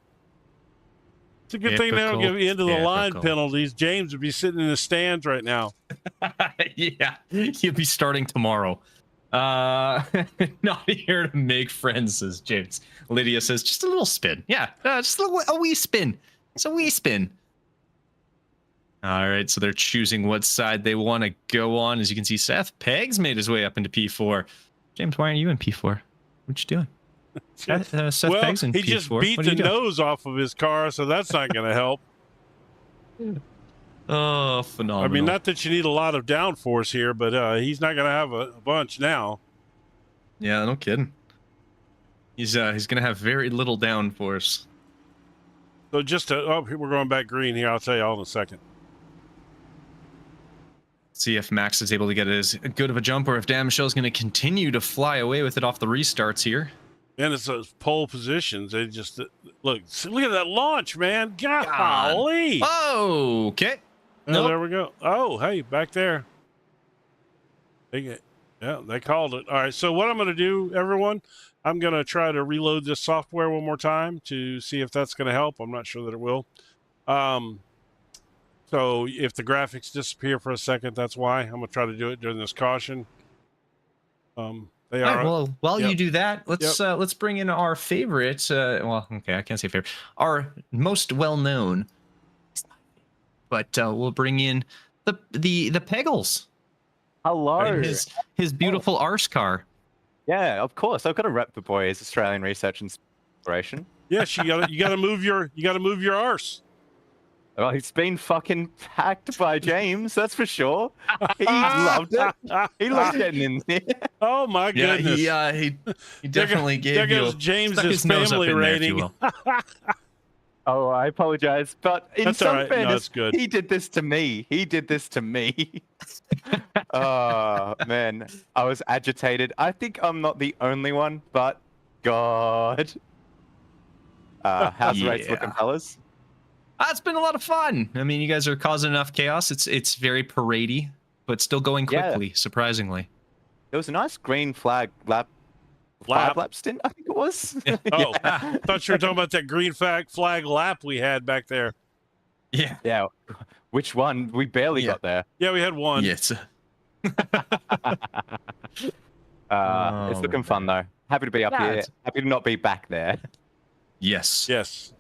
It's a good thing they don't give into the line penalties. James would be sitting in the stands right now. Yeah, he'll be starting tomorrow. Not here to make friends, says James. Lydia says, just a little spin. Yeah, just a wee spin. It's a wee spin. All right, so they're choosing what side they want to go on. As you can see, Seth Peggs made his way up into P4. James, why aren't you in P4? What you doing? Seth Peggs in P4. He just beat the nose off of his car, so that's not going to help. Oh, phenomenal. I mean, not that you need a lot of downforce here, but he's not going to have a bunch now. Yeah, no kidding. He's going to have very little downforce. So just to, we're going back green here. I'll tell you all in a second. See if Max is able to get as good of a jump, or if Dan Michelle's going to continue to fly away with it off the restarts here. And it's those pole positions. They just look at that launch, man. Golly. Oh, okay. Nope. There we go. Oh, hey, back there. Yeah, they called it. All right. So what I'm going to do, everyone, I'm going to try to reload this software one more time to see if that's going to help. I'm not sure that it will. So if the graphics disappear for a second, that's why. I'm going to try to do it during this caution. They are. Right, well, while you do that, let's bring in our favorite. Well, okay, I can't say favorite. Our most well-known, but we'll bring in the Peggles. Hello. Right, his beautiful arse car. Yeah, of course. I've got to rep the boys, Australian Research and Inspiration. Yes, you gotta move your arse. Well, he's been fucking hacked by James, that's for sure. He loved it. He loved getting in there. Oh my goodness! Yeah, he definitely gave there you. goes James's family rating. Oh, I apologize, but in some fairness, good. He did this to me. Oh man, I was agitated. I think I'm not the only one, but God. How's the race looking, fellas? It's been a lot of fun. I mean, you guys are causing enough chaos. It's very paradey, but still going quickly, surprisingly. There was a nice green flag lap. 5-lap stint, I think it was. Yeah. Oh, I thought you were talking about that green flag lap we had back there. Yeah. Yeah. Which one? We barely got there. Yeah, we had one. Yes. It's looking fun though. Happy to be up here. Happy to not be back there. Yes. Yes.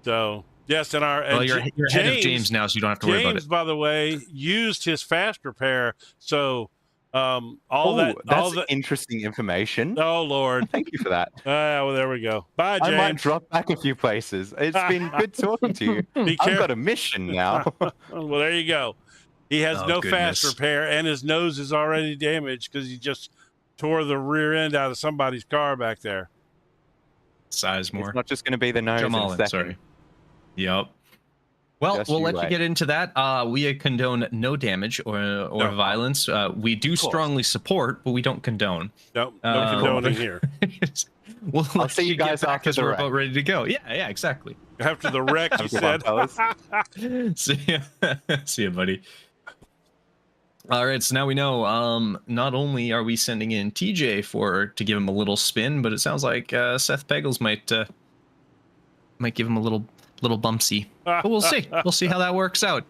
So yes, and you're ahead of James now, so you don't have to worry about it. James, by the way, used his fast repair, so that's interesting information. Oh Lord, thank you for that. Well, there we go. Bye, James. I might drop back a few places. It's been good talking to you. I've got a mission now. Well, there you go. He has fast repair, and his nose is already damaged because he just tore the rear end out of somebody's car back there. Sizemore. It's not just going to be the nose. Jamal, sorry. Yep. Well, we'll let you get into that. We condone no damage or violence. We do strongly support, but we don't condone. No condoning here. I'll see you guys after the wreck. We're about ready to go. Yeah, exactly. After the wreck, you said. See ya, buddy. All right, so now we know. Not only are we sending in TJ to give him a little spin, but it sounds like Seth Peggles might give him a little bumpsy. But we'll see. We'll see how that works out.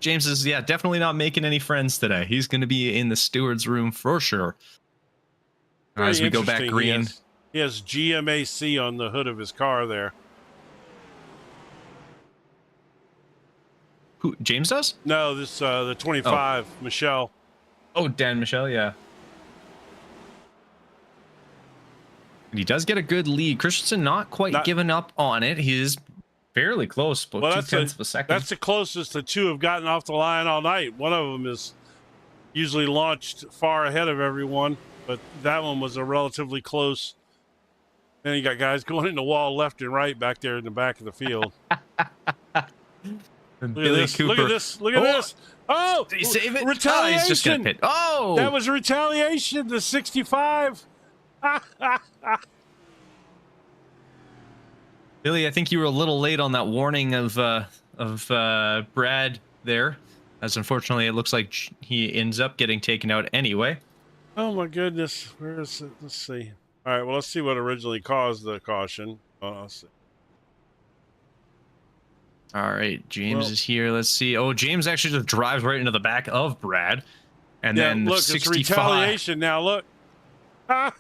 James is definitely not making any friends today. He's going to be in the steward's room for sure. As we go back green. He has GMAC on the hood of his car there. Who, James does? No, this the 25, Michelle. Oh, Dan Michelle, yeah. And he does get a good lead. Christensen not quite giving up on it. He is fairly close, but 0.2 of a second. That's the closest the two have gotten off the line all night. One of them is usually launched far ahead of everyone, but that one was a relatively close. Then you got guys going in the wall left and right back there in the back of the field. Billy Cooper. Look at this. Look at this. Oh, did he save it? Retaliation. Oh, he's just gonna pit. Oh, that was retaliation. The 65. Billy, I think you were a little late on that warning of Brad there, as unfortunately it looks like he ends up getting taken out anyway. Oh my goodness, where is it? Let's see. All right, well, let's see what originally caused the caution. Let's see. All right, James is here. Let's see. Oh, James actually just drives right into the back of Brad, and then look, 65. it's retaliation now. Look,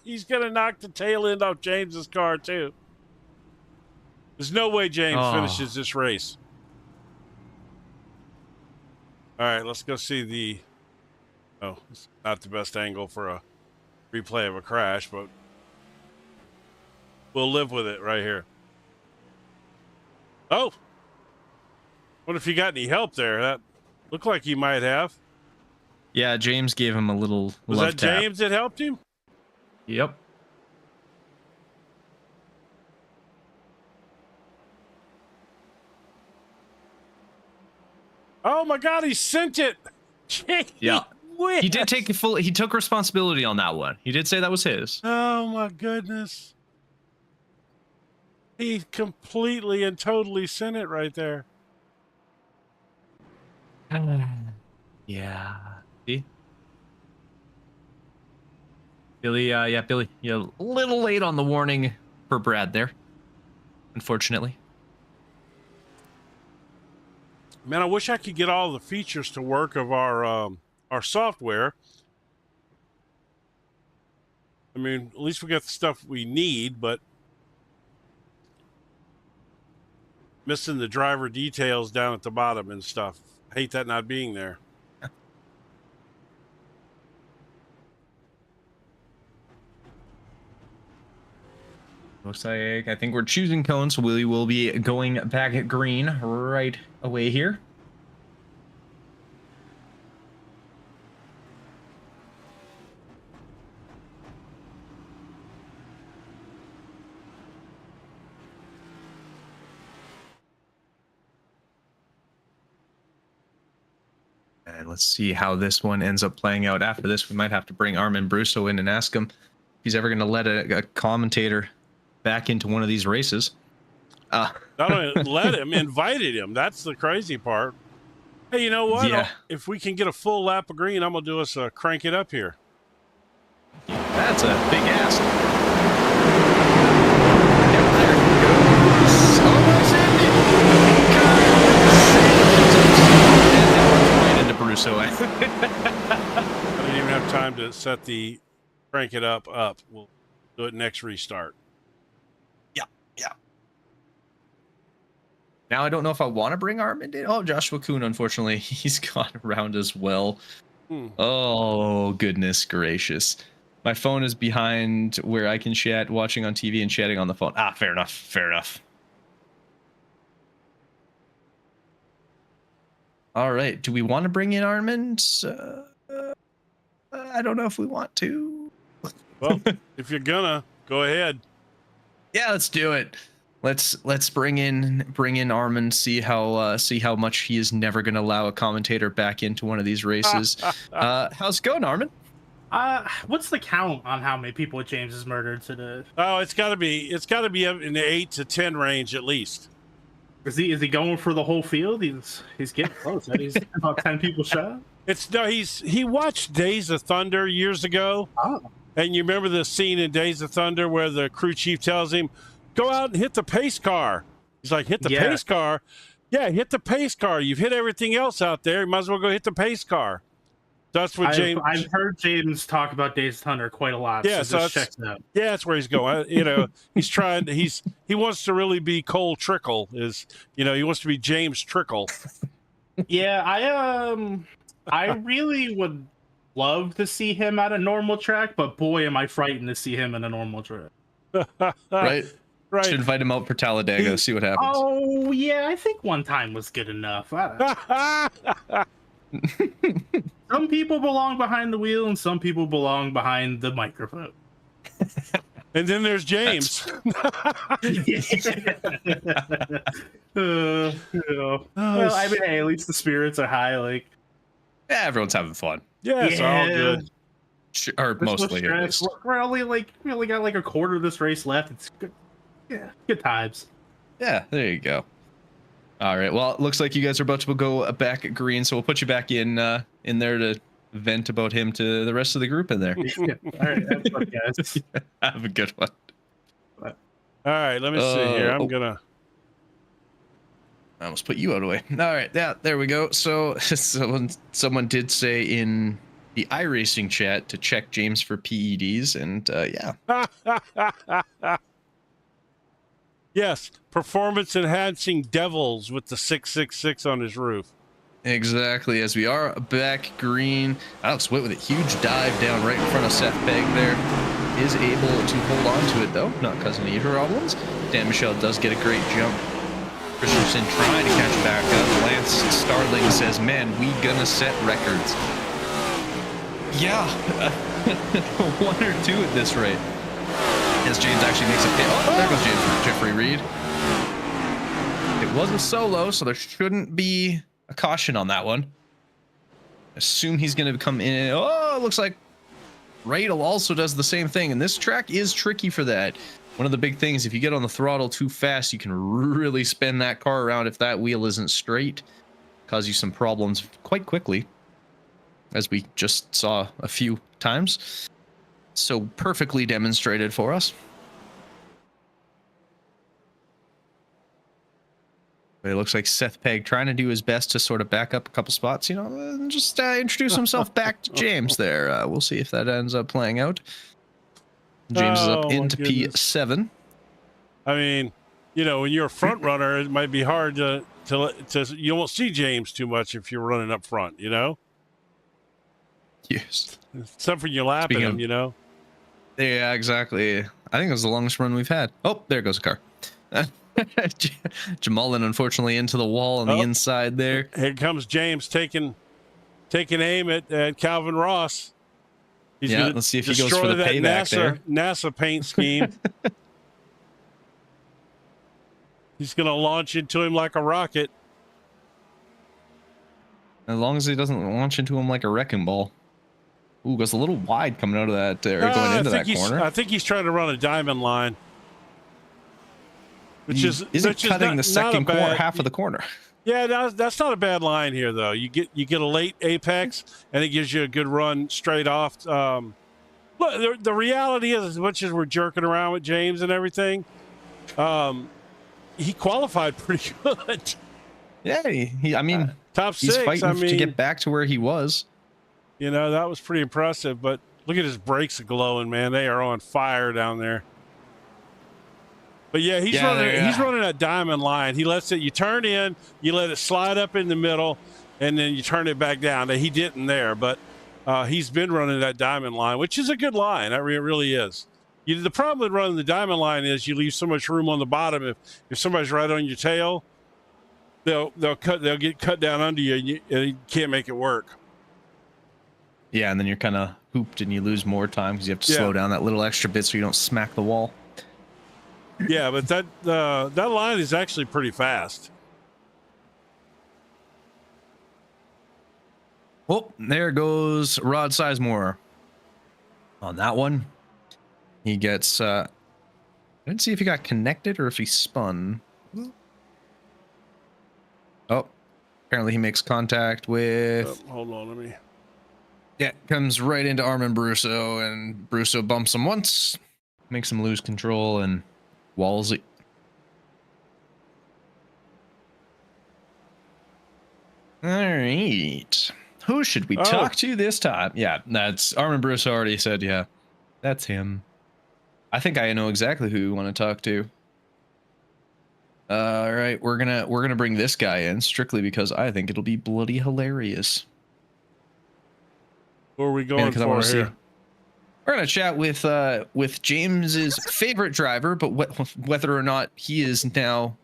he's gonna knock the tail end off James's car too. There's no way James finishes this race. All right, let's go see the. Oh, it's not the best angle for a replay of a crash, but we'll live with it right here. Oh, what if you got any help there? That looked like he might have. Yeah, James gave him a little Was love that tap. James that helped him? Yep. Oh my God, he sent it. Yeah. Whiz. He did take he took responsibility on that one. He did say that was his. Oh my goodness. He completely and totally sent it right there. Yeah. See? Billy, Billy, you're a little late on the warning for Brad there, unfortunately. Man, I wish I could get all the features to work of our software. I mean, at least we got the stuff we need, but missing the driver details down at the bottom and stuff. I hate that not being there. Looks like I think we're choosing cone, so we will be going back at green right away here. And let's see how this one ends up playing out. After this, we might have to bring Armin Brusso in and ask him if he's ever going to let a commentator back into one of these races. Not only let him, invited him. That's the crazy part. Hey, you know what? Yeah. If we can get a full lap of green, I'm going to do us a crank it up here. That's a big ask. Yep, there goes. Almost right into Brusso. I didn't even have time to set the crank it up. We'll do it next restart. Yeah. Now I don't know if I want to bring Armin in. Oh, Joshua Kuhn, unfortunately, he's gone around as well. Oh, goodness gracious. My phone is behind where I can chat, watching on TV and chatting on the phone. Fair enough. Fair enough. All right. Do we want to bring in Armin? I don't know if we want to. Well, if you're gonna, go ahead. Yeah, let's do it. Let's bring in Armin. See how much he is never going to allow a commentator back into one of these races. How's it going, Armin? What's the count on how many people James has murdered today? Oh, it's got to be in the 8 to 10 range at least. Is he going for the whole field? He's getting close. Right? He's about 10 people shot. He watched Days of Thunder years ago. Oh. And you remember the scene in Days of Thunder where the crew chief tells him, "Go out and hit the pace car." He's like, "Hit the pace car?" Yeah, hit the pace car. You've hit everything else out there. You might as well go hit the pace car. That's what James. I've heard James talk about Days of Thunder quite a lot. Yeah, so this checks out. Yeah, that's where he's going. He's trying. He wants to really be Cole Trickle. He wants to be James Trickle. Yeah, I really would love to see him at a normal track, but boy, am I frightened to see him in a normal track. Right? Right. Should invite him out for Talladega, see what happens. Oh yeah, I think one time was good enough. Some people belong behind the wheel, and some people belong behind the microphone. And then there's James. Well, I mean, hey, at least the spirits are high. Like, Yeah, everyone's having fun. Yeah, it's all good. Or there's no mostly. At stress. least. We're only we only got like a quarter of this race left. It's good. Yeah, good times. Yeah, there you go. All right. Well, it looks like you guys are about to go back at green, so we'll put you back in there to vent about him to the rest of the group in there. Yeah. All right, have fun, guys. Have a good one. All right, let me see here. I'm oh. gonna. I almost put you out of the way. All right, yeah, there we go. So someone did say in the iRacing chat to check James for PEDs, and yeah. Yes, performance enhancing devils with the 666 on his roof. Exactly, as we are back green. Alex Witt with a huge dive down right in front of Seth Pegg there. Is able to hold on to it, though, not causing any problems. Dan Michelle does get a great jump. Christensen trying to catch back up. Lance Starling says, man, we gonna set records. Yeah, 1 or 2 at this rate. As James actually makes a pit. Oh, there goes James for Jeffrey Reed. It was a solo, so there shouldn't be a caution on that one. Assume he's going to come in. Oh, it looks like Radel also does the same thing, and this track is tricky for that. One of the big things, if you get on the throttle too fast, you can really spin that car around if that wheel isn't straight. Cause you some problems quite quickly, as we just saw a few times. So perfectly demonstrated for us. But it looks like Seth Pegg trying to do his best to sort of back up a couple spots, you know, and just introduce himself back to James there. We'll see if that ends up playing out. James is up into P7. I mean, you know, when you're a front runner, it might be hard to you won't see James too much if you're running up front, you know? Yes. Except for you lapping him, you know? Yeah, exactly. I think it was the longest run we've had. Oh, there goes a car. Jamalin, unfortunately, into the wall on the inside there. Here comes James taking aim at Calvin Ross. He's let's see if he goes for the payback there. NASA paint scheme. He's going to launch into him like a rocket. As long as he doesn't launch into him like a wrecking ball. Ooh, goes a little wide coming out of that, going into that corner. I think he's trying to run a diamond line. Which is cutting the second corner, half of the corner. Yeah, that's not a bad line here, though. You get a late apex, and it gives you a good run straight off. Look, the reality is, as much as we're jerking around with James and everything, he qualified pretty good. Yeah, I mean, top 6. He's fighting to get back to where he was. You know, that was pretty impressive. But look at his brakes glowing, man. They are on fire down there. But yeah, he's running that diamond line. He lets it. You turn in, you let it slide up in the middle, and then you turn it back down. Now, he didn't there, but he's been running that diamond line, which is a good line. That really is. The problem with running the diamond line is you leave so much room on the bottom. If somebody's right on your tail, they'll get cut down under you, and you can't make it work. Yeah, and then you're kind of hooped, and you lose more time because you have to slow down that little extra bit so you don't smack the wall. Yeah, but that line is actually pretty fast. Oh, there goes Rod Sizemore. On that one, he gets. I didn't see if he got connected or if he spun. Oh, apparently he makes contact with. Hold on, let me. Yeah, comes right into Armin Brusso, and Brusso bumps him once, makes him lose control, and walls it. All right. Who should we talk to this time? Yeah, that's Armin Brusso already said, yeah, that's him. I think I know exactly who we want to talk to. All right, we're gonna bring this guy in strictly because I think it'll be bloody hilarious. Who are we going Because I for want to see. here? We're gonna chat with James's favorite driver, but whether or not he is now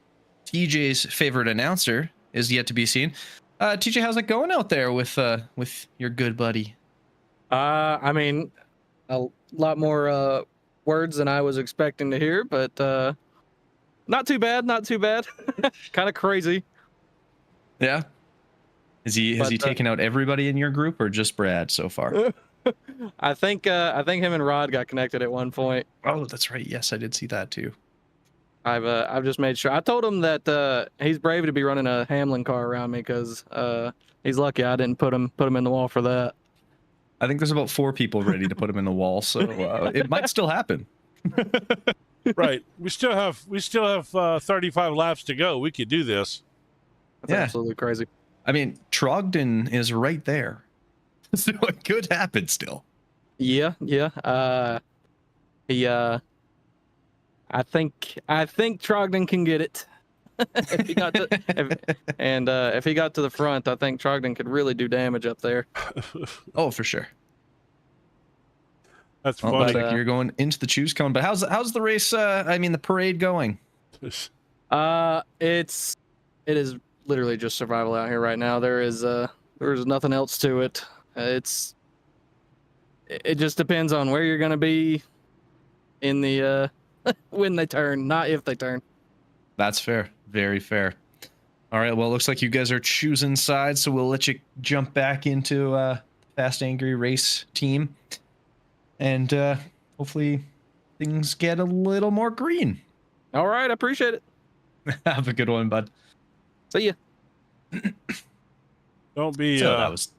TJ's favorite announcer is yet to be seen. TJ, how's it going out there with your good buddy? I mean, a lot more words than I was expecting to hear, but not too bad, not too bad. Kind of crazy. Yeah. Has he taken out everybody in your group or just Brad so far? I think him and Rod got connected at one point. Oh, that's right. Yes, I did see that too. I've just made sure. I told him that he's brave to be running a Hamlin car around me because he's lucky I didn't put him in the wall for that. I think there's about 4 people ready to put him in the wall, so it might still happen. Right. We still have 35 laps to go. We could do this. That's Yeah. absolutely crazy. I mean, Trogdon is right there, so it could happen still. Yeah. I think Trogdon can get it. If he got if he got to the front, I think Trogdon could really do damage up there. Oh, for sure. That's Well, looks funny. like you're going into the choose cone, but how's the race? The parade going? It is literally just survival out here right now. There's nothing else to it. It just depends on where you're gonna be in the when they turn, not if they turn. That's fair. Very fair. All right. Well, it looks like you guys are choosing sides, so we'll let you jump back into Fast Angry Race team, and hopefully things get a little more green. All right, I appreciate it. Have a good one, bud. See ya. Don't be So that was.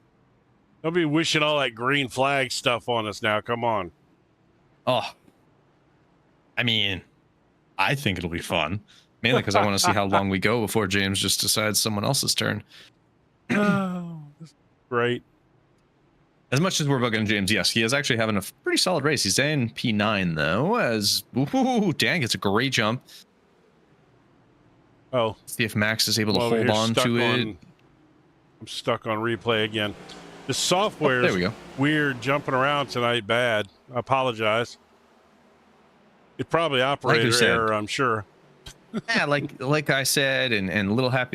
don't be wishing all that green flag stuff on us now. Come on. Oh. I mean, I think it'll be fun. Mainly because I want to see how long we go before James just decides someone else's turn. Oh, great. As much as we're bugging James, yes, he is actually having a pretty solid race. He's in P9 though, as dang, it's a great jump. Oh, See if Max is able to well, hold here's on stuck to it. I'm stuck on replay again. The software There we is go. weird, jumping around tonight. Bad. I apologize. It probably operator said. error, I'm sure. Yeah, like I said, and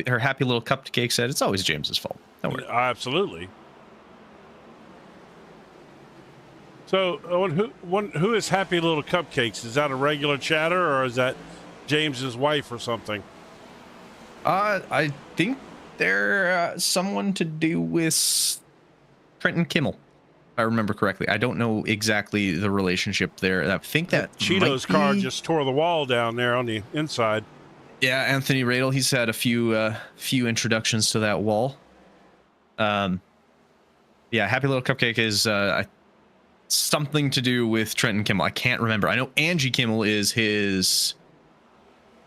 her happy little cupcake said, it's always James's fault. Don't worry. Absolutely. So, who is Happy Little Cupcakes? Is that a regular chatter, or is that James's wife or something? I think they're someone to do with Trenton Kimmel, if I remember correctly. I don't know exactly the relationship there. I think that Cheeto's might car be- just tore the wall down there on the inside. Yeah, Anthony Radel. He's had a few introductions to that wall. Yeah, Happy Little Cupcake is something to do with Trenton Kimmel. I can't remember. I know Angie Kimmel is his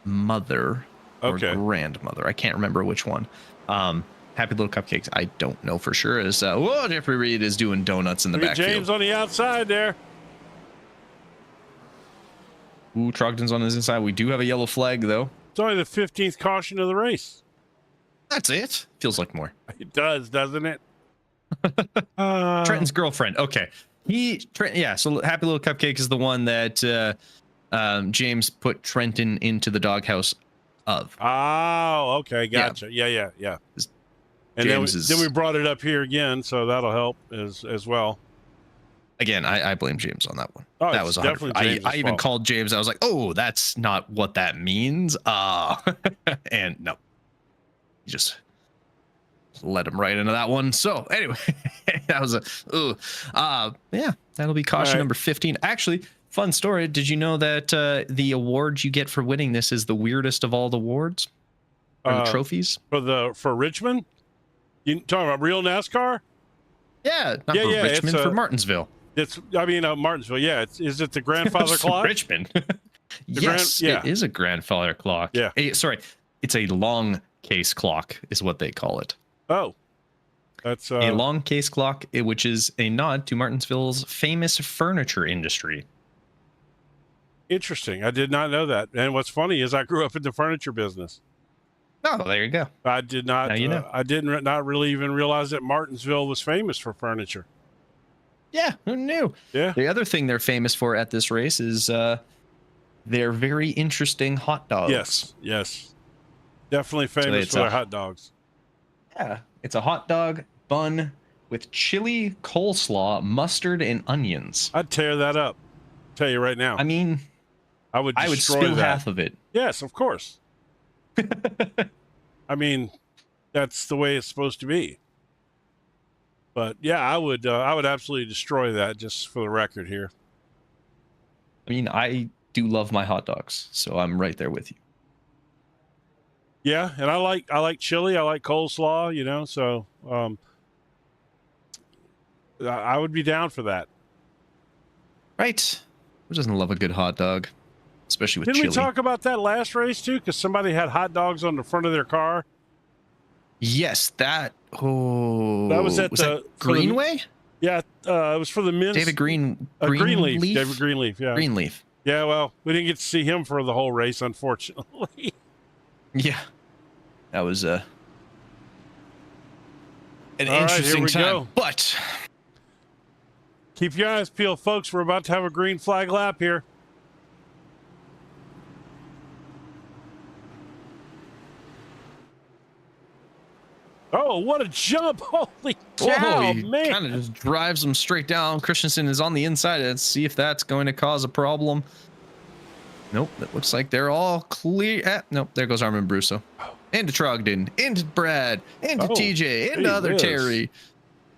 mother or Okay. grandmother. I can't remember which one. Happy Little Cupcakes. I don't know for sure. Is Jeffrey Reed is doing donuts in the Look at backfield. James on the outside there. Ooh, Trogdon's on his inside. We do have a yellow flag though. It's only the 15th caution of the race. That's it. Feels like more. It does, doesn't it? Trenton's girlfriend. Okay. Yeah, so Happy Little Cupcake is the one that James put Trenton into the doghouse of. Oh, okay, gotcha. Yeah. And then we brought it up here again, so that'll help as well. Again, I blame James on that one. Oh, That it's was definitely 100%. James's I even fault. called James. I was like, "Oh, that's not what that means." And no, you just let him right into that one. So anyway, that was yeah, that'll be caution All right. number 15. Actually, fun story. Did you know that the award you get for winning this is the weirdest of all the awards or the trophies? For Richmond? You talking about real NASCAR? Yeah, not Yeah, for yeah, Richmond, it's for Martinsville. Martinsville. Yeah, is it the grandfather For clock? Richmond. Yes, yeah. it is a grandfather clock. Yeah. Sorry, it's a long case clock is what they call it. Oh, that's A long case clock, which is a nod to Martinsville's famous furniture industry. Interesting. I did not know that. And what's funny is I grew up in the furniture business. Oh, there you go. I did not. Now you know. I didn't not really even realize that Martinsville was famous for furniture. Yeah, who knew? Yeah. The other thing they're famous for at this race is their very interesting hot dogs. Yes. Yes. Definitely famous it's for their hot dogs. Yeah, it's a hot dog bun with chili, coleslaw, mustard, and onions. I'd tear that up. Tell you right now. I mean, I would destroy spill that. half of it. Yes, of course. I mean, that's the way it's supposed to be. But yeah, I would absolutely destroy that, just for the record here. I mean, I do love my hot dogs, so I'm right there with you. Yeah, and I like chili, I like coleslaw, you know, so I would be down for that. Right. Who doesn't love a good hot dog? Especially with Didn't chili. we talk about that last race too? Because somebody had hot dogs on the front of their car. Yes, that. Oh, That was at that Greenway? Yeah, it was for the men's. David Greenleaf. Greenleaf. David Greenleaf. Yeah. Greenleaf. Yeah. Well, we didn't get to see him for the whole race, unfortunately. Yeah, that was an All right, interesting here we time. go. But Keep your eyes peeled, folks. We're about to have a green flag lap here. Oh, what a jump! Holy cow, he man! kind of just drives him straight down. Christensen is on the inside. Let's see if that's going to cause a problem. Nope, that looks like they're all clear. Nope, there goes Armin Brusso. Into Trogdon, into Brad, into TJ, into other whiz. Terry.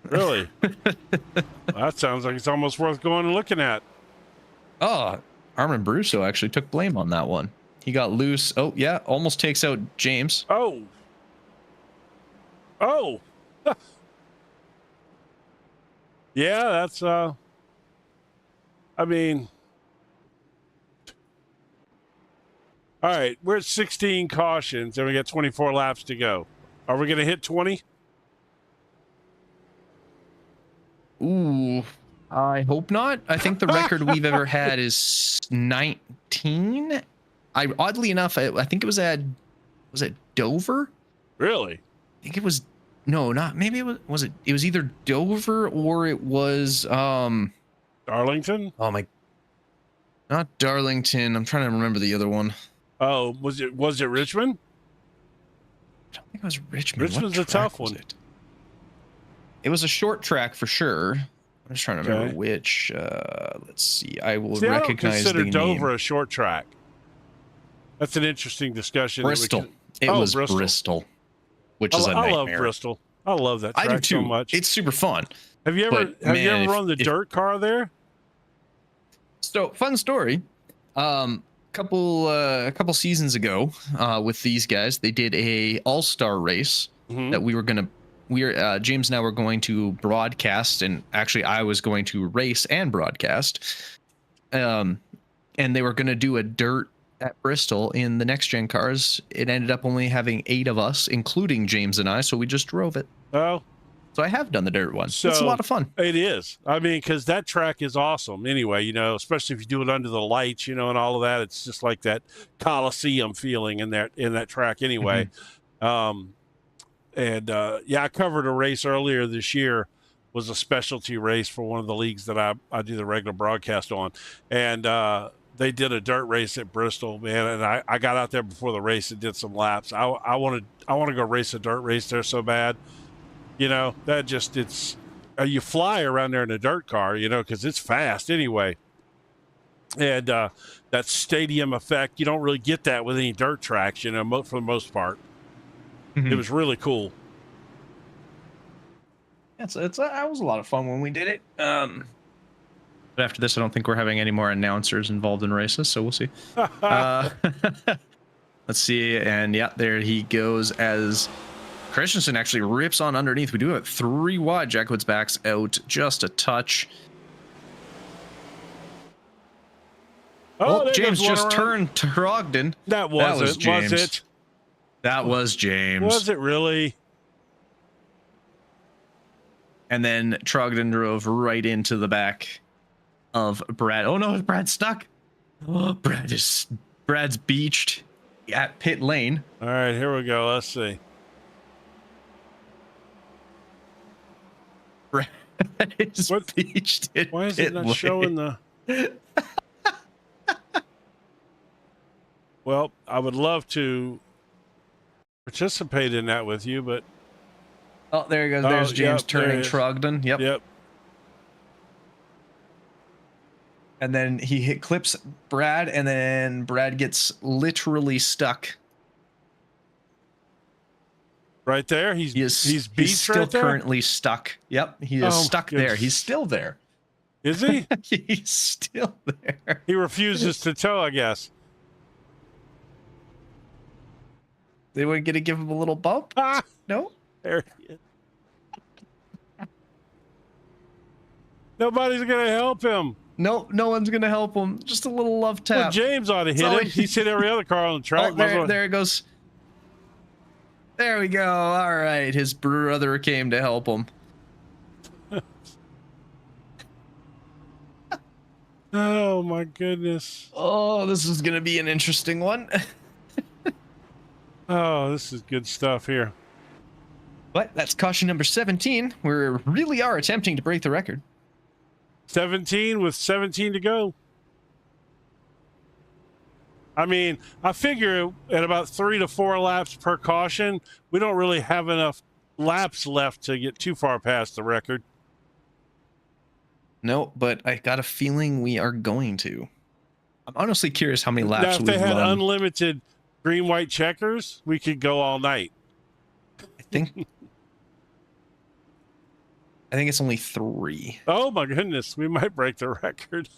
Really? That sounds like it's almost worth going and looking at. Oh, Armin Brusso actually took blame on that one. He got loose. Oh, yeah, almost takes out James. Oh. Oh. Yeah, that's I mean, all right, we're at 16 cautions and we got 24 laps to go. Are we going to hit 20? Ooh, I hope not. I think the record we've ever had is 19. Oddly enough, I think it was at Dover? Really? I think it was maybe it was it was either Dover or it was Darlington? oh my, not Darlington. I'm trying to remember the other one. Oh, was it Richmond? I don't think it was Richmond. Richmond's What a tough track was one. It was a short track for sure. I'm just trying to remember Okay. which. Let's see. I will See, I don't recognize consider the Dover name. a short track. That's an interesting discussion. Bristol. It Oh, was Bristol. Bristol, which is a I nightmare. love Bristol. I love that track I do too. so much. It's super fun. Have you ever but, man, run the dirt car there? So fun story. Couple seasons ago, with these guys, they did a all-star race that James and I were going to broadcast, and actually I was going to race and broadcast. And they were going to do a dirt at Bristol in the next gen cars. It ended up only having 8 of us, including James and I, so we just drove it. Oh, So I have done the dirt one. So it's a lot of fun. It is. I mean, because that track is awesome anyway, you know, especially if you do it under the lights, you know, and all of that. It's just like that Coliseum feeling in that track anyway. Mm-hmm. Yeah, I covered a race earlier this year. Was a specialty race for one of the leagues that I do the regular broadcast on. And they did a dirt race at Bristol, man, and I got out there before the race and did some laps. I want to go race a dirt race there so bad. You know, that just, it's, you fly around there in a dirt car, you know, because it's fast anyway. And that stadium effect, you don't really get that with any dirt tracks, you know, for the most part. Mm-hmm. It was really cool. That was a lot of fun when we did it. But after this, I don't think we're having any more announcers involved in races, so we'll see. Let's see, and yeah, there he goes as Christensen actually rips on underneath. We do have 3 wide. Jackwood's backs out just a touch. Oh, there James goes one just around. turned to Rogden. That was James. Was it? That was James. Was it really? And then Trogdon drove right into the back of Brad. Oh no, is Brad stuck? Oh, Brad's beached at pit lane. All right, here we go. Let's see. Brad is What? beached at Why is pit it not lane. showing the? Well, I would love to participate in that with you, but Oh, there he goes. There's Oh, James yep, there turning he is. Trogdon. Yep. yep. And then he hit clips Brad, and then Brad gets literally stuck. Right there, he's beached still right there. currently stuck. Yep, he is Oh, stuck there. goodness. He's still there. Is he? He's still there. He refuses to tow, I guess. They weren't gonna give him a little bump? Ah, No. there he is. Nobody's gonna help him. No, no one's gonna help him. Just a little love Well, tap. James ought to hit all him. He's hit every other car on the track. Oh, Might as well- there it goes. There we go. All right, his brother came to help him. Oh my goodness. Oh, this is gonna be an interesting one. Oh, this is good stuff here. But that's caution number 17. We really are attempting to break the record. 17 with 17 to go. I mean, I figure at about 3 to 4 laps per caution, we don't really have enough laps left to get too far past the record. No, but I got a feeling we are going to. I'm honestly curious how many Now, laps if they we've had run. unlimited green, white checkers, we could go all night. I think it's only 3. Oh my goodness, we might break the record.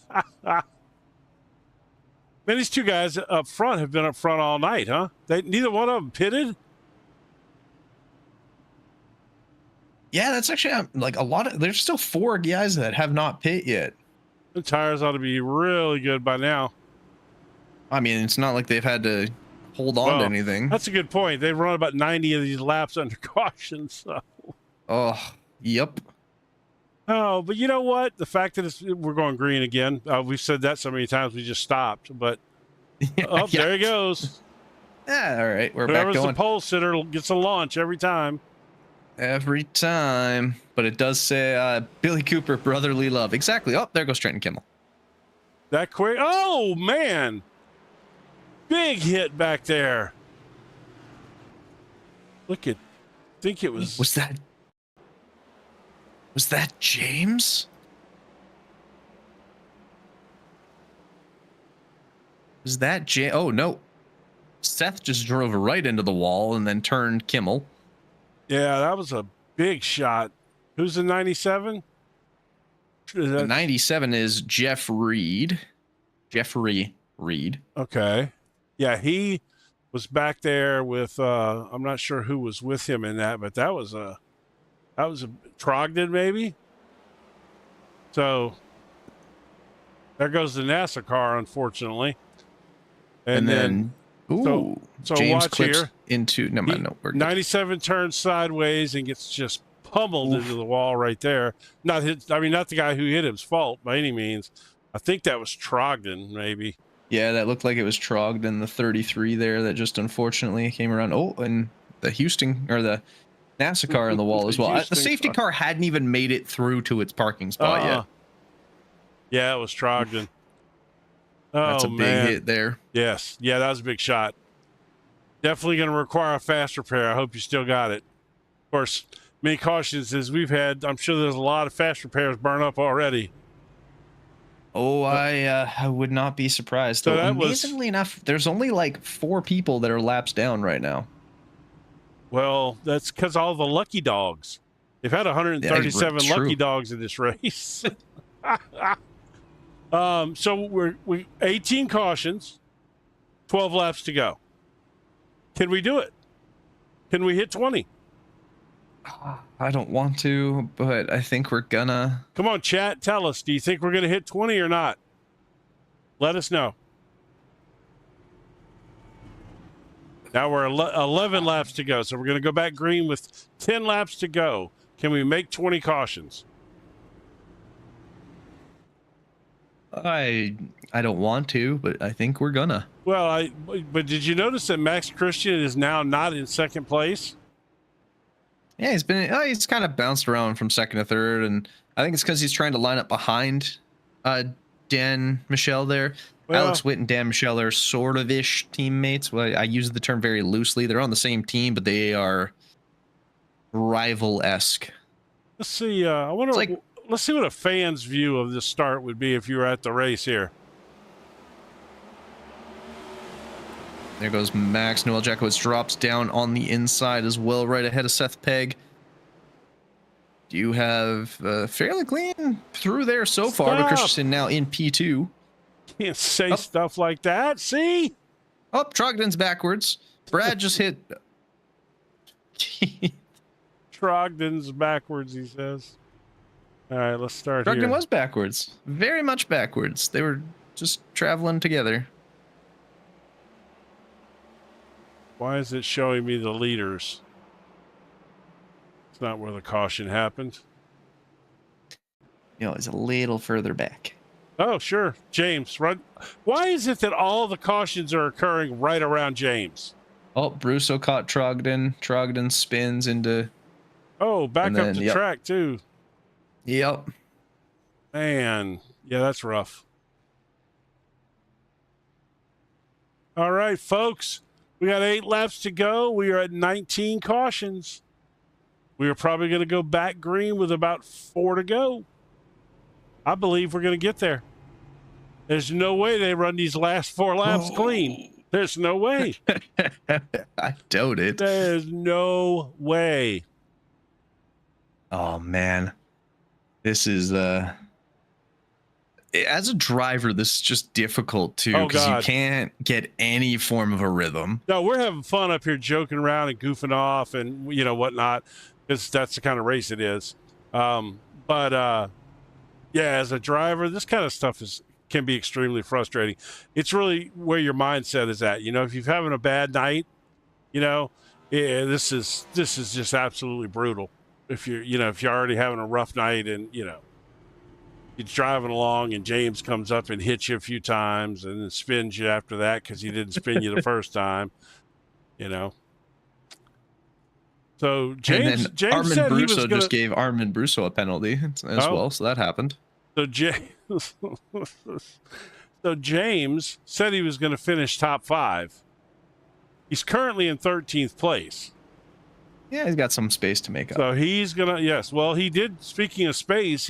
Man, these two guys up front have been up front all night, huh? Neither one of them pitted. Yeah, that's actually like a lot of. There's still 4 guys that have not pit yet. The tires ought to be really good by now. I mean, it's not like they've had to hold on to Well, anything. That's a good point. They've run about 90 of these laps under caution. So. Oh, yep. Oh, but you know what? The fact that we're going green again, we've said that so many times we just stopped. But oh, Yeah. there he goes. Yeah, all right, we're Whoever's back the going pole sitter gets a launch every time. every time. But it does say Billy Cooper, brotherly love. Exactly. Oh, there goes Trenton Kimmel. That quick. Oh man, big hit back there. Look at. I think it was. Was that James? Was that James? Oh no, Seth just drove right into the wall and then turned Kimmel. Yeah, that was a big shot. Who's the 97? The 97 is Jeff Reed. Jeffrey Reed. Okay. Yeah, he was back there with I'm not sure who was with him in that, but that was a Trogdon maybe. So there goes the NASA car, unfortunately. And then ooh, so James watch clips here. into no, no, we're good. 97 turns sideways and gets just pummeled into the wall right there. Not the guy who hit him's fault by any means. I think that was Trogdon, maybe. Yeah, that looked like it was Trogdon, the 33 there that just unfortunately came around. Oh, and the Houston or the NASA car in the wall as well. The Houston safety car. car hadn't even made it through to its parking spot yet. Yeah, it was Trogdon. Oh, That's a big man. hit there. Yes. Yeah, that was a big shot. Definitely going to require a fast repair. I hope you still got it. Of course, many cautions as we've had. I'm sure there's a lot of fast repairs burn up already. Oh, I would not be surprised. So Though, that was- amazingly enough, there's only like 4 people that are laps down right now. Well, that's because all the lucky dogs. They've had 137 Yeah, true. lucky dogs in this race. So we 18 cautions, 12 laps to go. Can we do it? Can we hit 20? I don't want to, but I think we're gonna. Come on, chat. Tell us. Do you think we're going to hit 20 or not? Let us know. Now we're 11 laps to go. So we're going to go back green with 10 laps to go. Can we make 20 cautions? I don't want to, but I think we're gonna. Well, but did you notice that Max Christian is now not in second place? Yeah, he's kind of bounced around from second to third, and I think it's because he's trying to line up behind Dan Michel there. Well, Alex Witt and Dan Michel are sort of ish teammates. Well, I use the term very loosely. They're on the same team, but they are rival-esque. let's see. I wonder. Let's see what a fan's view of this start would be if you were at the race here. There goes Max. Noel Jackowitz drops down on the inside as well, right ahead of Seth Pegg. You have fairly clean through there so far, but Christensen now in P2. Can't say stuff like that. See? Oh, Trogdon's backwards. Brad just hit. Trogdon's backwards, he says. All right, let's start Trogdon here. was backwards. Very much backwards. They were just traveling together. Why is it showing me the leaders? It's not where the caution happened. You know, it's a little further back. Oh, sure. James, run. Why is it that all the cautions are occurring right around James? Oh, Brusso caught Trogdon. Trogdon spins into... Oh, back And up then, the yep. track, too. Yep. Man, yeah, that's rough. All right, folks. We got 8 laps to go. We are at 19 cautions. We are probably going to go back green with about 4 to go. I believe we're going to get there. There's no way they run these last 4 laps clean. There's no way. I doubt it. There's no way. Oh, man. This is... As a driver, this is just difficult too, Oh, because you God. can't get any form of a rhythm. No, we're having fun up here joking around and goofing off and, you know, whatnot, because that's the kind of race it is. Yeah, as a driver, this kind of stuff can be extremely frustrating. It's really where your mindset is at. You know, if you're having a bad night, you know, this is just absolutely brutal. If you're already having a rough night and, you know, you're driving along and James comes up and hits you a few times and then spins you after that because he didn't spin you the first time, you know. So James Armin said he was Brusso gonna... just gave Armin Brusso a penalty as well, so that happened. So James said he was going to finish top 5. He's currently in 13th place. Yeah, he's got some space to make up. So he's gonna he did. Speaking of space,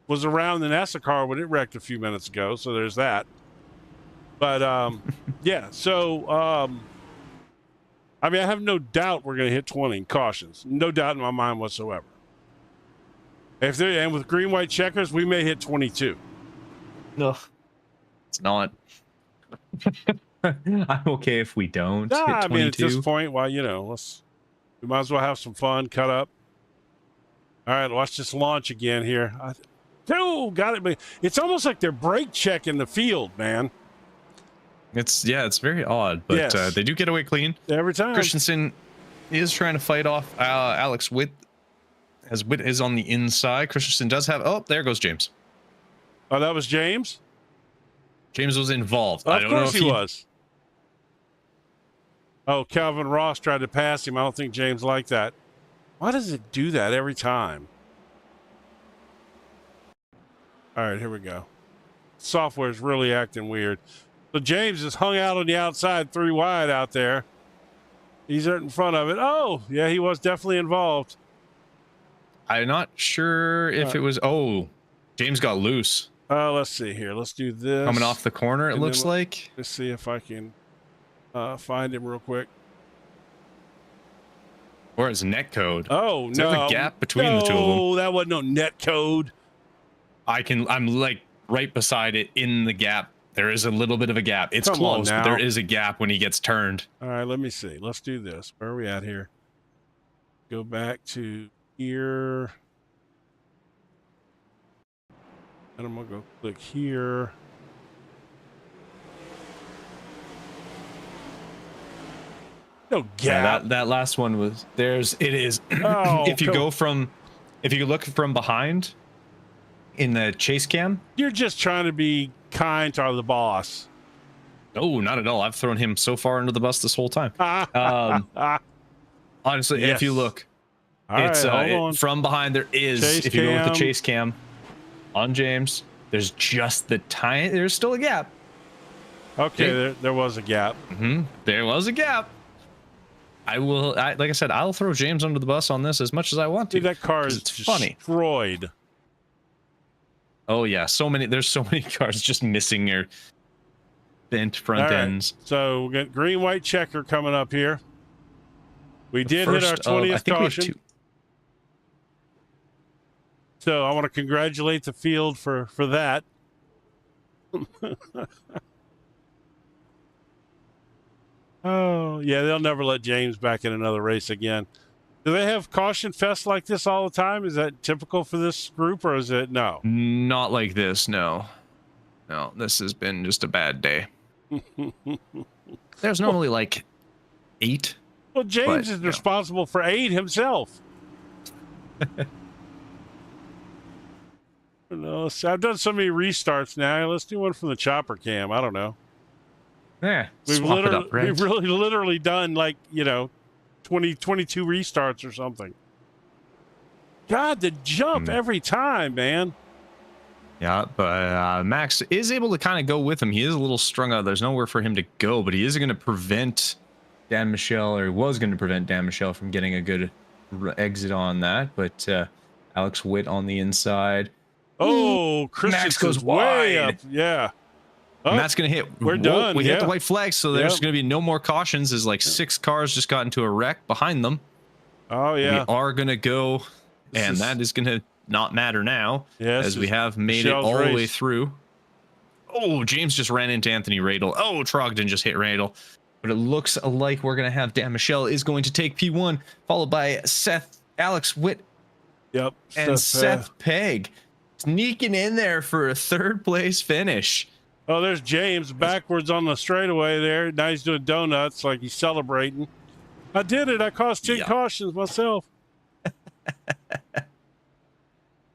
was around the NASA car when it wrecked a few minutes ago, so there's that. But yeah, so I mean, I have no doubt we're going to hit 20 cautions. No doubt in my mind whatsoever. And with green white checkers, we may hit 22. No, it's not. I'm okay if we don't hit 22. I mean, at this point, well, you know, we might as well have some fun. Cut up. All right, watch this launch again here. Got it. It's almost like they're brake checking the field, man. It's very odd, but Yes. they do get away clean. Every time. Christensen is trying to fight off Alex Witt, as Witt is on the inside. Christensen does have... Oh, there goes James. Oh, that was James? James was involved. Of I don't know course if he was. Oh, Calvin Ross tried to pass him. I don't think James liked that. Why does it do that every time? All right, here we go. Software's really acting weird. So James is hung out on the outside 3 wide out there. He's right in front of it. Oh, yeah, he was definitely involved. I'm not sure if it was... Oh, James got loose. Let's see here. Let's do this. Coming off the corner, it And looks then like. Let's see if I can find him real quick. Or it's net code. Oh, Is there no. a gap between the two of them? No, that wasn't no net code. I'm like right beside it in the gap. There is a little bit of a gap. It's Come on close, but now. there is a gap when he gets turned. All right, let me see. Let's do this. Where are we at here? Go back to here. And I'm going to go click here. No gap. Yeah, that last one was it is Oh, if you look from behind, In the chase cam? You're just trying to be kind to the boss. Oh, not at all. I've thrown him so far under the bus this whole time. Honestly, Yes. if you look, All it's right, hold on. from behind. There is, Chase if you go with the cam. chase cam on James, there's just the tiny. There's still a gap. Okay, there was a gap. There was a gap. Like I said, I'll throw James under the bus on this as much as I want to. Dude, that car is funny. destroyed. Oh yeah, there's so many cars just missing your bent front All right, ends. So we got green white checker coming up here. We did hit our First of- I 20th think we have caution. two. So I want to congratulate the field for that. Oh, yeah, they'll never let James back in another race again. Do they have caution fest like this all the time? Is that typical for this group, or is it no? Not like this, no. No, this has been just a bad day. There's normally like 8. Well, James But, is responsible for 8 himself. No, so I've done so many restarts now. Let's do one from the chopper cam. I don't know. Yeah, We've swap it literally, up, right? we've really literally done like 22 restarts or something. God, the jump every time, man. Yeah, but Max is able to kind of go with him. He is a little strung out. There's nowhere for him to go, but he is going to prevent Dan Michel, or was going to prevent Dan Michel from getting a good exit on that. But Alex Witt on the inside. Oh, Max goes way wide. up. Yeah. And that's going to hit. We're done, We hit yeah. the white flag, so there's Yep. going to be no more cautions. There's like 6 cars just got into a wreck behind them. Oh, yeah. We are going to go, This and is- that is going to not matter now, Yeah, this as we is have made Michelle's it all the way race. through. Oh, James just ran into Anthony Radel. Oh, Trogdon just hit Radel. But it looks like we're going to have Dan Michel is going to take P1, followed by Alex Witt, Yep. and Seth Pegg. Sneaking in there for a 3rd place finish. Oh, there's James backwards on the straightaway there. Now he's doing donuts like he's celebrating. I did it. I caused 10 cautions myself.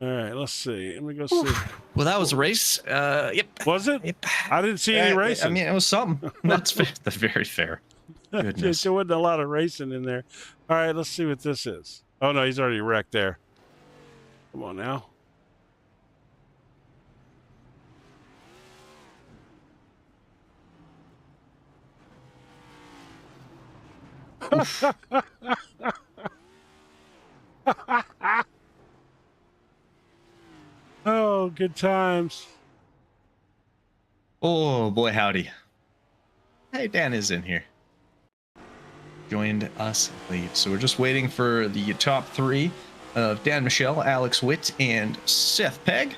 All right, let's see. Let me go see. Well, that was a race. Yep. Was it? Yep. I didn't see any racing. I mean, it was something. That's very fair. Goodness. There wasn't a lot of racing in there. All right, let's see what this is. Oh, no, he's already wrecked there. Come on now. Oh, good times. Oh boy, howdy. Hey, Dan is in here. Joined us late, so we're just waiting for the top 3 of Dan Michel, Alex Witt, and Seth Pegg.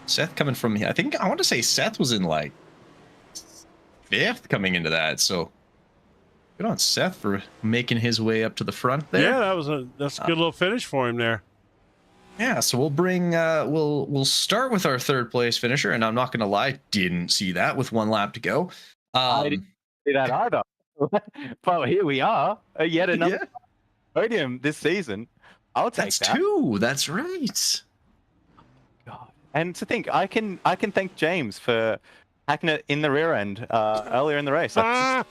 Seth coming from, I want to say Seth was in like 5th coming into that, so good on Seth for making his way up to the front there. Yeah, that's a good little finish for him there. Yeah, so we'll bring we'll start with our 3rd place finisher, and I'm not gonna lie, didn't see that with 1 lap to go. I didn't see that either. But here we are, yet another podium this season. I'll take That's that. 2. That's right. God. And to think, I can thank James for hacking it in the rear end earlier in the race. That's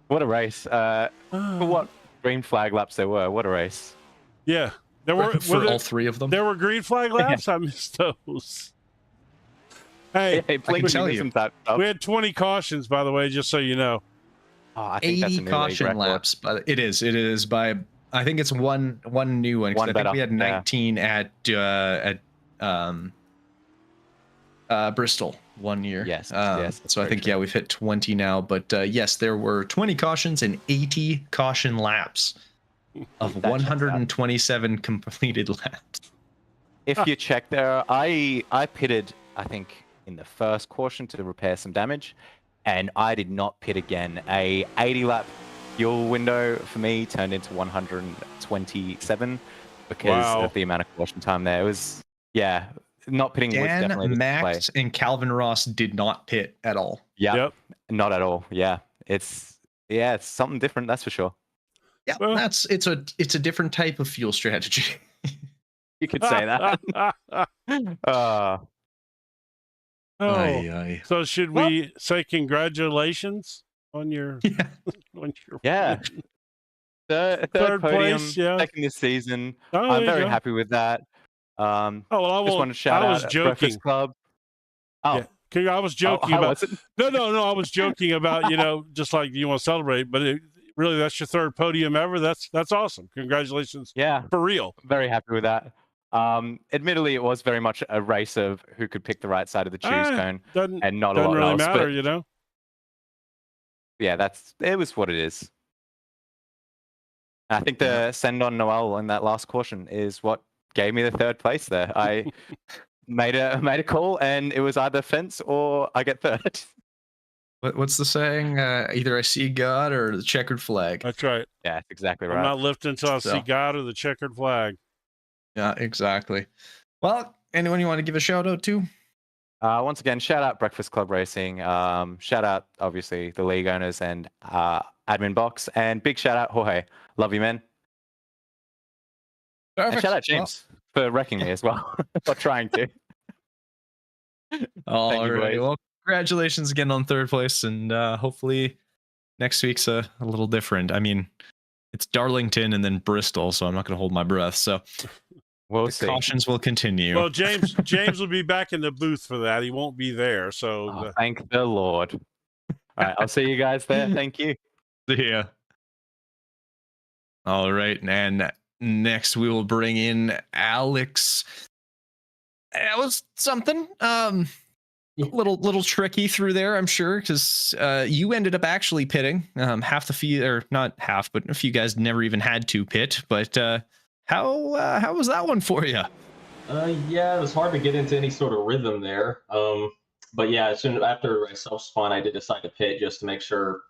what a race! For what green flag laps there were. What a race! Yeah, there were For all 3 of them. There were green flag laps. I missed those. Hey, Hey, Blink, tell you you. missed that stuff. we had 20 cautions, by the way, just so you know. Oh, I think that's a 80 new caution league record. laps, but it is by, I think it's one new one. 'Cause One I think better, we had yeah. 19 at Bristol 1 year. Yes, So I very think true. we've hit 20 now, but yes, there were 20 cautions and 80 caution laps of That checks out. 127 completed laps. If you check there, I pitted, I think, in the first caution to repair some damage, and I did not pit again. A 80 lap fuel window for me turned into 127 because Wow. of the amount of caution time there. It was, yeah, not pitting was definitely Dan, the play. Max, and Calvin Ross did not pit at all. Yeah, Yep. not at all. Yeah, it's something different, that's for sure. Yeah, Well- it's a different type of fuel strategy. You could say that. Oh, Aye, aye. so should we say congratulations on your Yeah. on your Yeah. Third Third podium, place, yeah. second this season. Oh, I'm there you very go. happy with that. Oh, well, I Just won't. want to shout I was out joking. Breakfast Club. Oh, Yeah. I was joking I about. wasn't. No. I was joking about just like you want to celebrate, but really that's your third podium ever. That's awesome. Congratulations. Yeah, For real. very happy with that. Admittedly, it was very much a race of who could pick the right side of the choose cone, and not a Doesn't lot really else. matter, But yeah, it was what it is. I think the send on Noel in that last caution is what gave me the third place there. I made a call, and it was either fence or I get third. What's the saying? Either I see God or the checkered flag. That's right. Yeah, that's exactly right. I'm not lifting until I see So- God or the checkered flag. Yeah, exactly. Well, anyone you want to give a shout out to? Once again, shout out Breakfast Club Racing. Shout out, obviously, the league owners and admin box. And big shout out, Jorge. Love you, man. And Perfect. shout out James for wrecking me as well. For trying to. All you, right. boys. Well, congratulations again on third place, and hopefully next week's a little different. I mean, it's Darlington and then Bristol, so I'm not going to hold my breath. So We'll the see. cautions will continue. Well, James will be back in the booth for that. He won't be there. So Oh, thank the Lord. All right, I'll see you guys there. Thank you. Yeah. All right, and next we will bring in Alex. That was something. A little tricky through there, I'm sure, because you ended up actually pitting. Half the few, or not half, but a few guys never even had to pit. But how was that one for you? Yeah, it was hard to get into any sort of rhythm there. But yeah, as soon after I self-spun, I did decide to pit just to make sure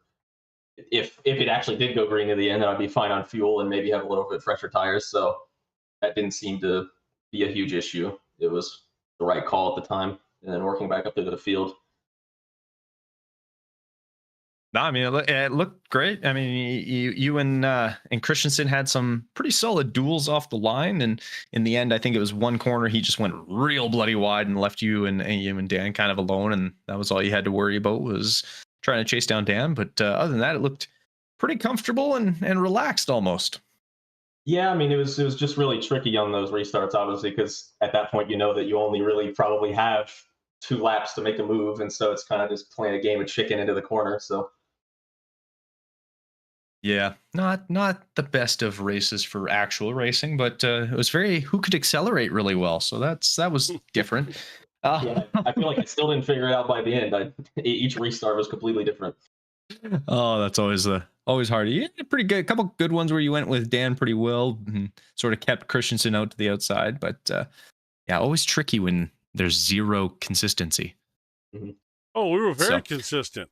if it actually did go green in the end, then I'd be fine on fuel and maybe have a little bit fresher tires. So that didn't seem to be a huge issue. It was the right call at the time. And then working back up into the field. No, I mean it looked great. I mean, you and Christensen had some pretty solid duels off the line, and in the end, I think it was one corner he just went real bloody wide and left you and Dan kind of alone, and that was all you had to worry about was trying to chase down Dan. But other than that, it looked pretty comfortable and relaxed almost. Yeah, I mean it was just really tricky on those restarts, obviously, because at that point you know that you only really probably have 2 laps to make a move, and so it's kind of just playing a game of chicken into the corner. So. Yeah, not the best of races for actual racing, but it was very who could accelerate really well. So that was different. Yeah, I feel like I still didn't figure it out by the end. Each restart was completely different. Oh, that's always hard. You had pretty good, a couple good ones where you went with Dan pretty well and sort of kept Christensen out to the outside. But yeah, always tricky when there's zero consistency. Mm-hmm. Oh, we were very consistent.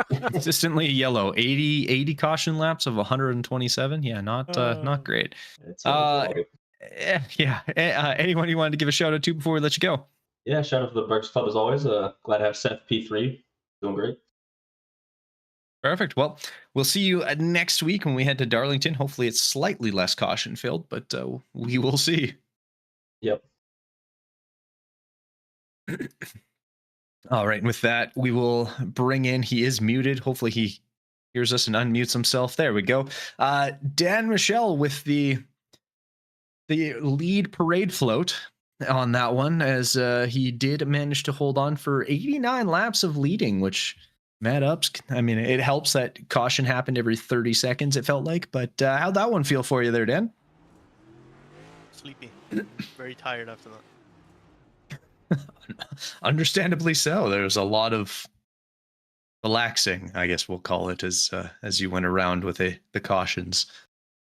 Consistently yellow. 80 caution laps of 127. Yeah, not great. Yeah. Anyone you wanted to give a shout out to before we let you go? Yeah, shout out to the Breakfast Club as always. Glad to have Seth P3 doing great. Perfect. Well, we'll see you next week when we head to Darlington. Hopefully it's slightly less caution filled, but we will see. Yep. All right. And with that, we will bring in, he is muted. Hopefully he hears us and unmutes himself. There we go. Dan Michelle with the lead parade float on that one, as he did manage to hold on for 89 laps of leading, which mad ups. I mean, it helps that caution happened every 30 seconds, it felt like. But how'd that one feel for you there, Dan? Sleepy. Very tired after that. Understandably so. There's a lot of relaxing, I guess we'll call it, as you went around with the cautions.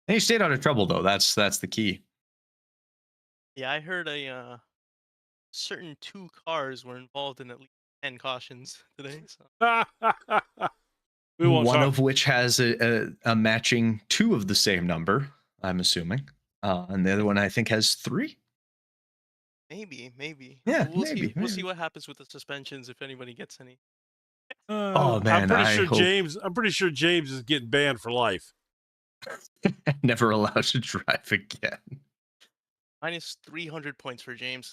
And you stayed out of trouble, though. That's the key. Yeah, I heard a certain 2 cars were involved in at least 10 cautions today. So. One of which has a matching 2 of the same number, I'm assuming. And the other one, I think, has 3. Maybe. Yeah, We'll see what happens with the suspensions if anybody gets any. Oh man, I'm pretty sure James is getting banned for life. Never allowed to drive again. minus 300 points for James.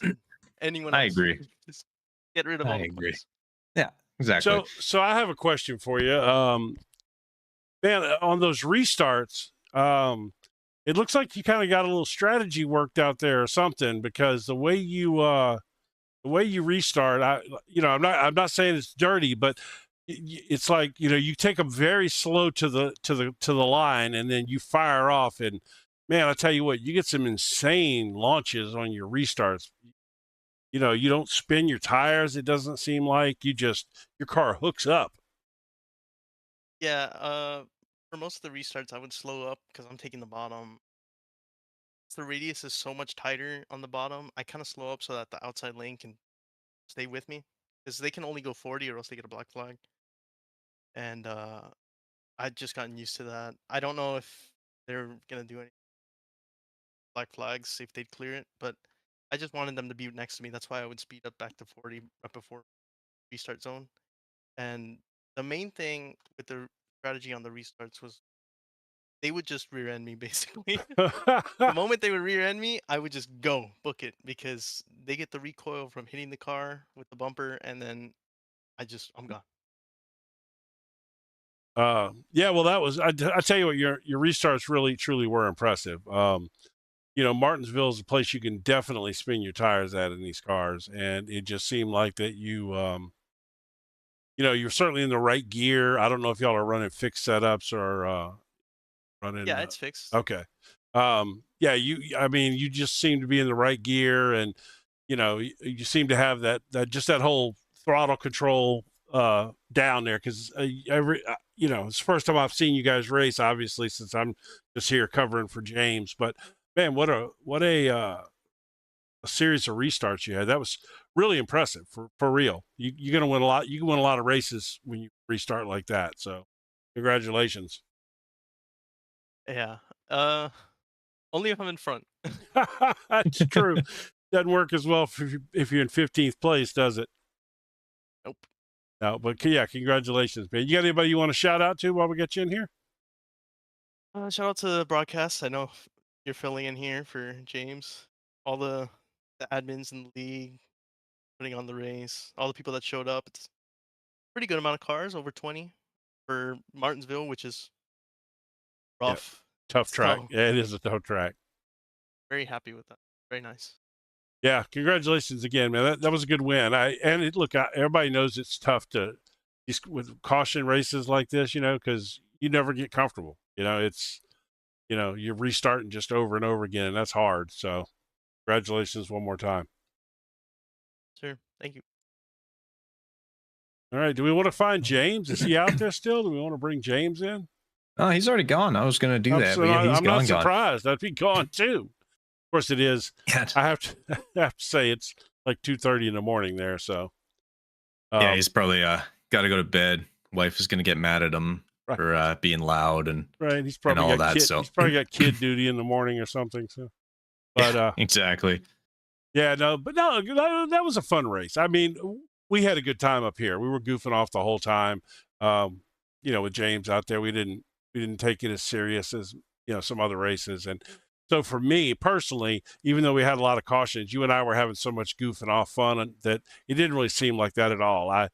Anyone I else? agree. Just get rid of all I the agree. points. Yeah, exactly. So I have a question for you. Man, on those restarts, it looks like you kind of got a little strategy worked out there or something, because the way you restart, I'm not saying it's dirty, but it's like, you take them very slow to the line, and then you fire off, and man, I tell you what, you get some insane launches on your restarts. You don't spin your tires. It doesn't seem like your car hooks up. Yeah, for most of the restarts, I would slow up because I'm taking the bottom. The radius is so much tighter on the bottom. I kind of slow up so that the outside lane can stay with me, because they can only go 40 or else they get a black flag. And I'd just gotten used to that. I don't know if they're gonna do any black flags if they'd clear it, but I just wanted them to be next to me. That's why I would speed up back to 40 right before restart zone. And the main thing with the strategy on the restarts was they would just rear end me basically. The moment they would rear end me, I would just go book it, because they get the recoil from hitting the car with the bumper, and then I'm gone. Yeah, well, I tell you what, your restarts really truly were impressive. Martinsville is a place you can definitely spin your tires at in these cars, and it just seemed like that you're certainly in the right gear. I don't know if y'all are running fixed setups or running. Yeah, it's fixed. Okay. Yeah, you just seem to be in the right gear, and you seem to have that whole throttle control down there, because it's the first time I've seen you guys race, obviously, since I'm just here covering for James. But man, what a series of restarts you had. That was really impressive for real. You're gonna win a lot. You can win a lot of races when you restart like that. So congratulations. Yeah. Only if I'm in front. That's true. Doesn't work as well if you're in 15th place, does it? Nope. No, but yeah, congratulations, man. You got anybody you want to shout out to while we get you in here? Shout out to the broadcast. I know you're filling in here for James. All the admins in the league, putting on the race. All the people that showed up. It's a pretty good amount of cars, over 20 for Martinsville, which is rough. Tough track. So, Yeah, it is a tough track. very happy with that. Very nice. Yeah, congratulations again, man. That was a good win. Everybody knows it's tough with caution races like this, because you never get comfortable. It's you're restarting just over and over again, and that's hard. So congratulations one more time. Sure. Thank you. All right. Do we want to find James? Is he out there still? Do we want to bring James in? Oh, he's already gone. I was going to do that, but yeah, he's I'm not surprised. I'd be gone too. Of course it is. Yeah. I have to say it's like 2:30 in the morning there. So yeah, he's probably got to go to bed. Wife is going to get mad at him for being loud and right. He's probably and all got that. He's probably got kid duty in the morning or something. So, but yeah, exactly. Yeah, no, that was a fun race. I mean, we had a good time up here. We were goofing off the whole time. With James out there, we didn't take it as serious as some other races. And so for me personally, even though we had a lot of cautions, you and I were having so much goofing off fun that it didn't really seem like that at all. I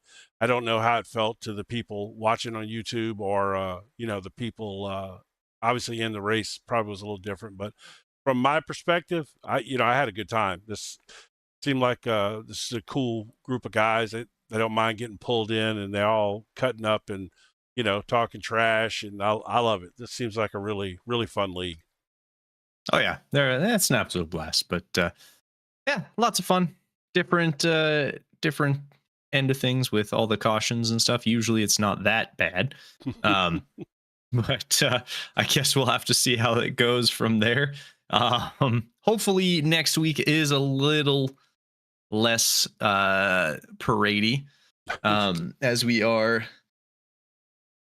don't know how it felt to the people watching on YouTube or the people obviously in the race. Probably was a little different, but from my perspective, I had a good time. This seemed like this is a cool group of guys that they don't mind getting pulled in, and they're all cutting up and talking trash, and I love it. This seems like a really, really fun league. Oh yeah, that's an absolute blast. But yeah, lots of fun. Different end of things with all the cautions and stuff. Usually it's not that bad. But I guess we'll have to see how it goes from there. Hopefully next week is a little less paradey, as we are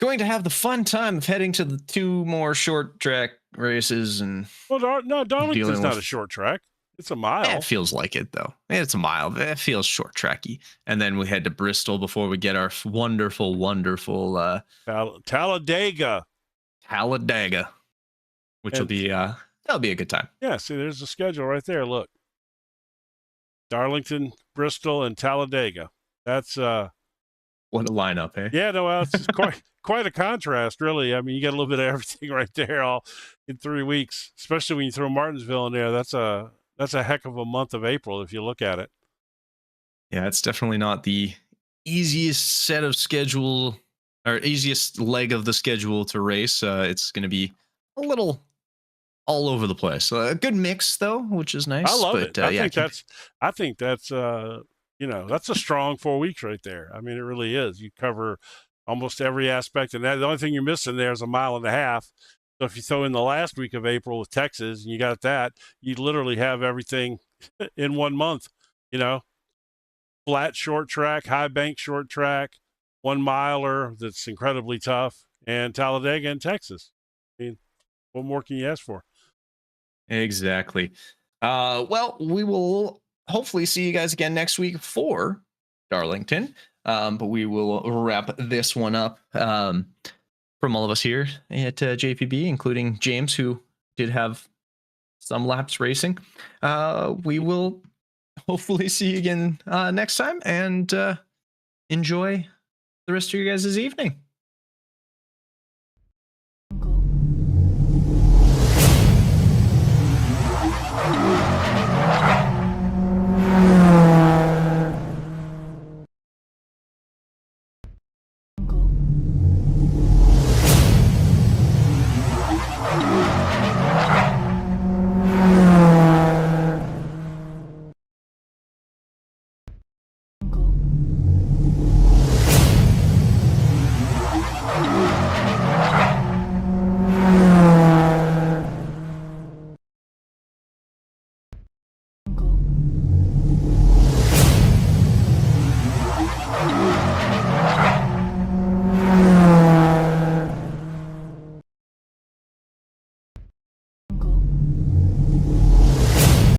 going to have the fun time of heading to the 2 more short track races. And Darlington's not a short track. It's a mile. Yeah, it feels like it though. It's a mile. It feels short tracky. And then we head to Bristol before we get our wonderful Talladega, which will be That'll be a good time. Yeah, see, there's the schedule right there. Look, Darlington, Bristol, and Talladega. That's What a lineup, eh? yeah, no, well, it's quite a contrast, really. I mean, you got a little bit of everything right there, all in 3 weeks. Especially when you throw Martinsville in there. That's a heck of a month of April if you look at it. Yeah, it's definitely not the easiest set of schedule or easiest leg of the schedule to race. It's going to be a little all over the place. A good mix though, which is nice. I love but, it. I yeah, think that's that's a strong 4 weeks right there. I mean, it really is. You cover almost every aspect, and the only thing you're missing there is a mile and a half. So if you throw in the last week of April with Texas and you got that, you literally have everything in 1 month. Flat short track, high bank short track, 1 miler that's incredibly tough, and Talladega in Texas. I mean, what more can you ask for? exactly. Well, we will hopefully see you guys again next week for Darlington. But we will wrap this one up from all of us here at JPB, including James, who did have some laps racing. We will hopefully see you again next time, and enjoy the rest of your guys' evening.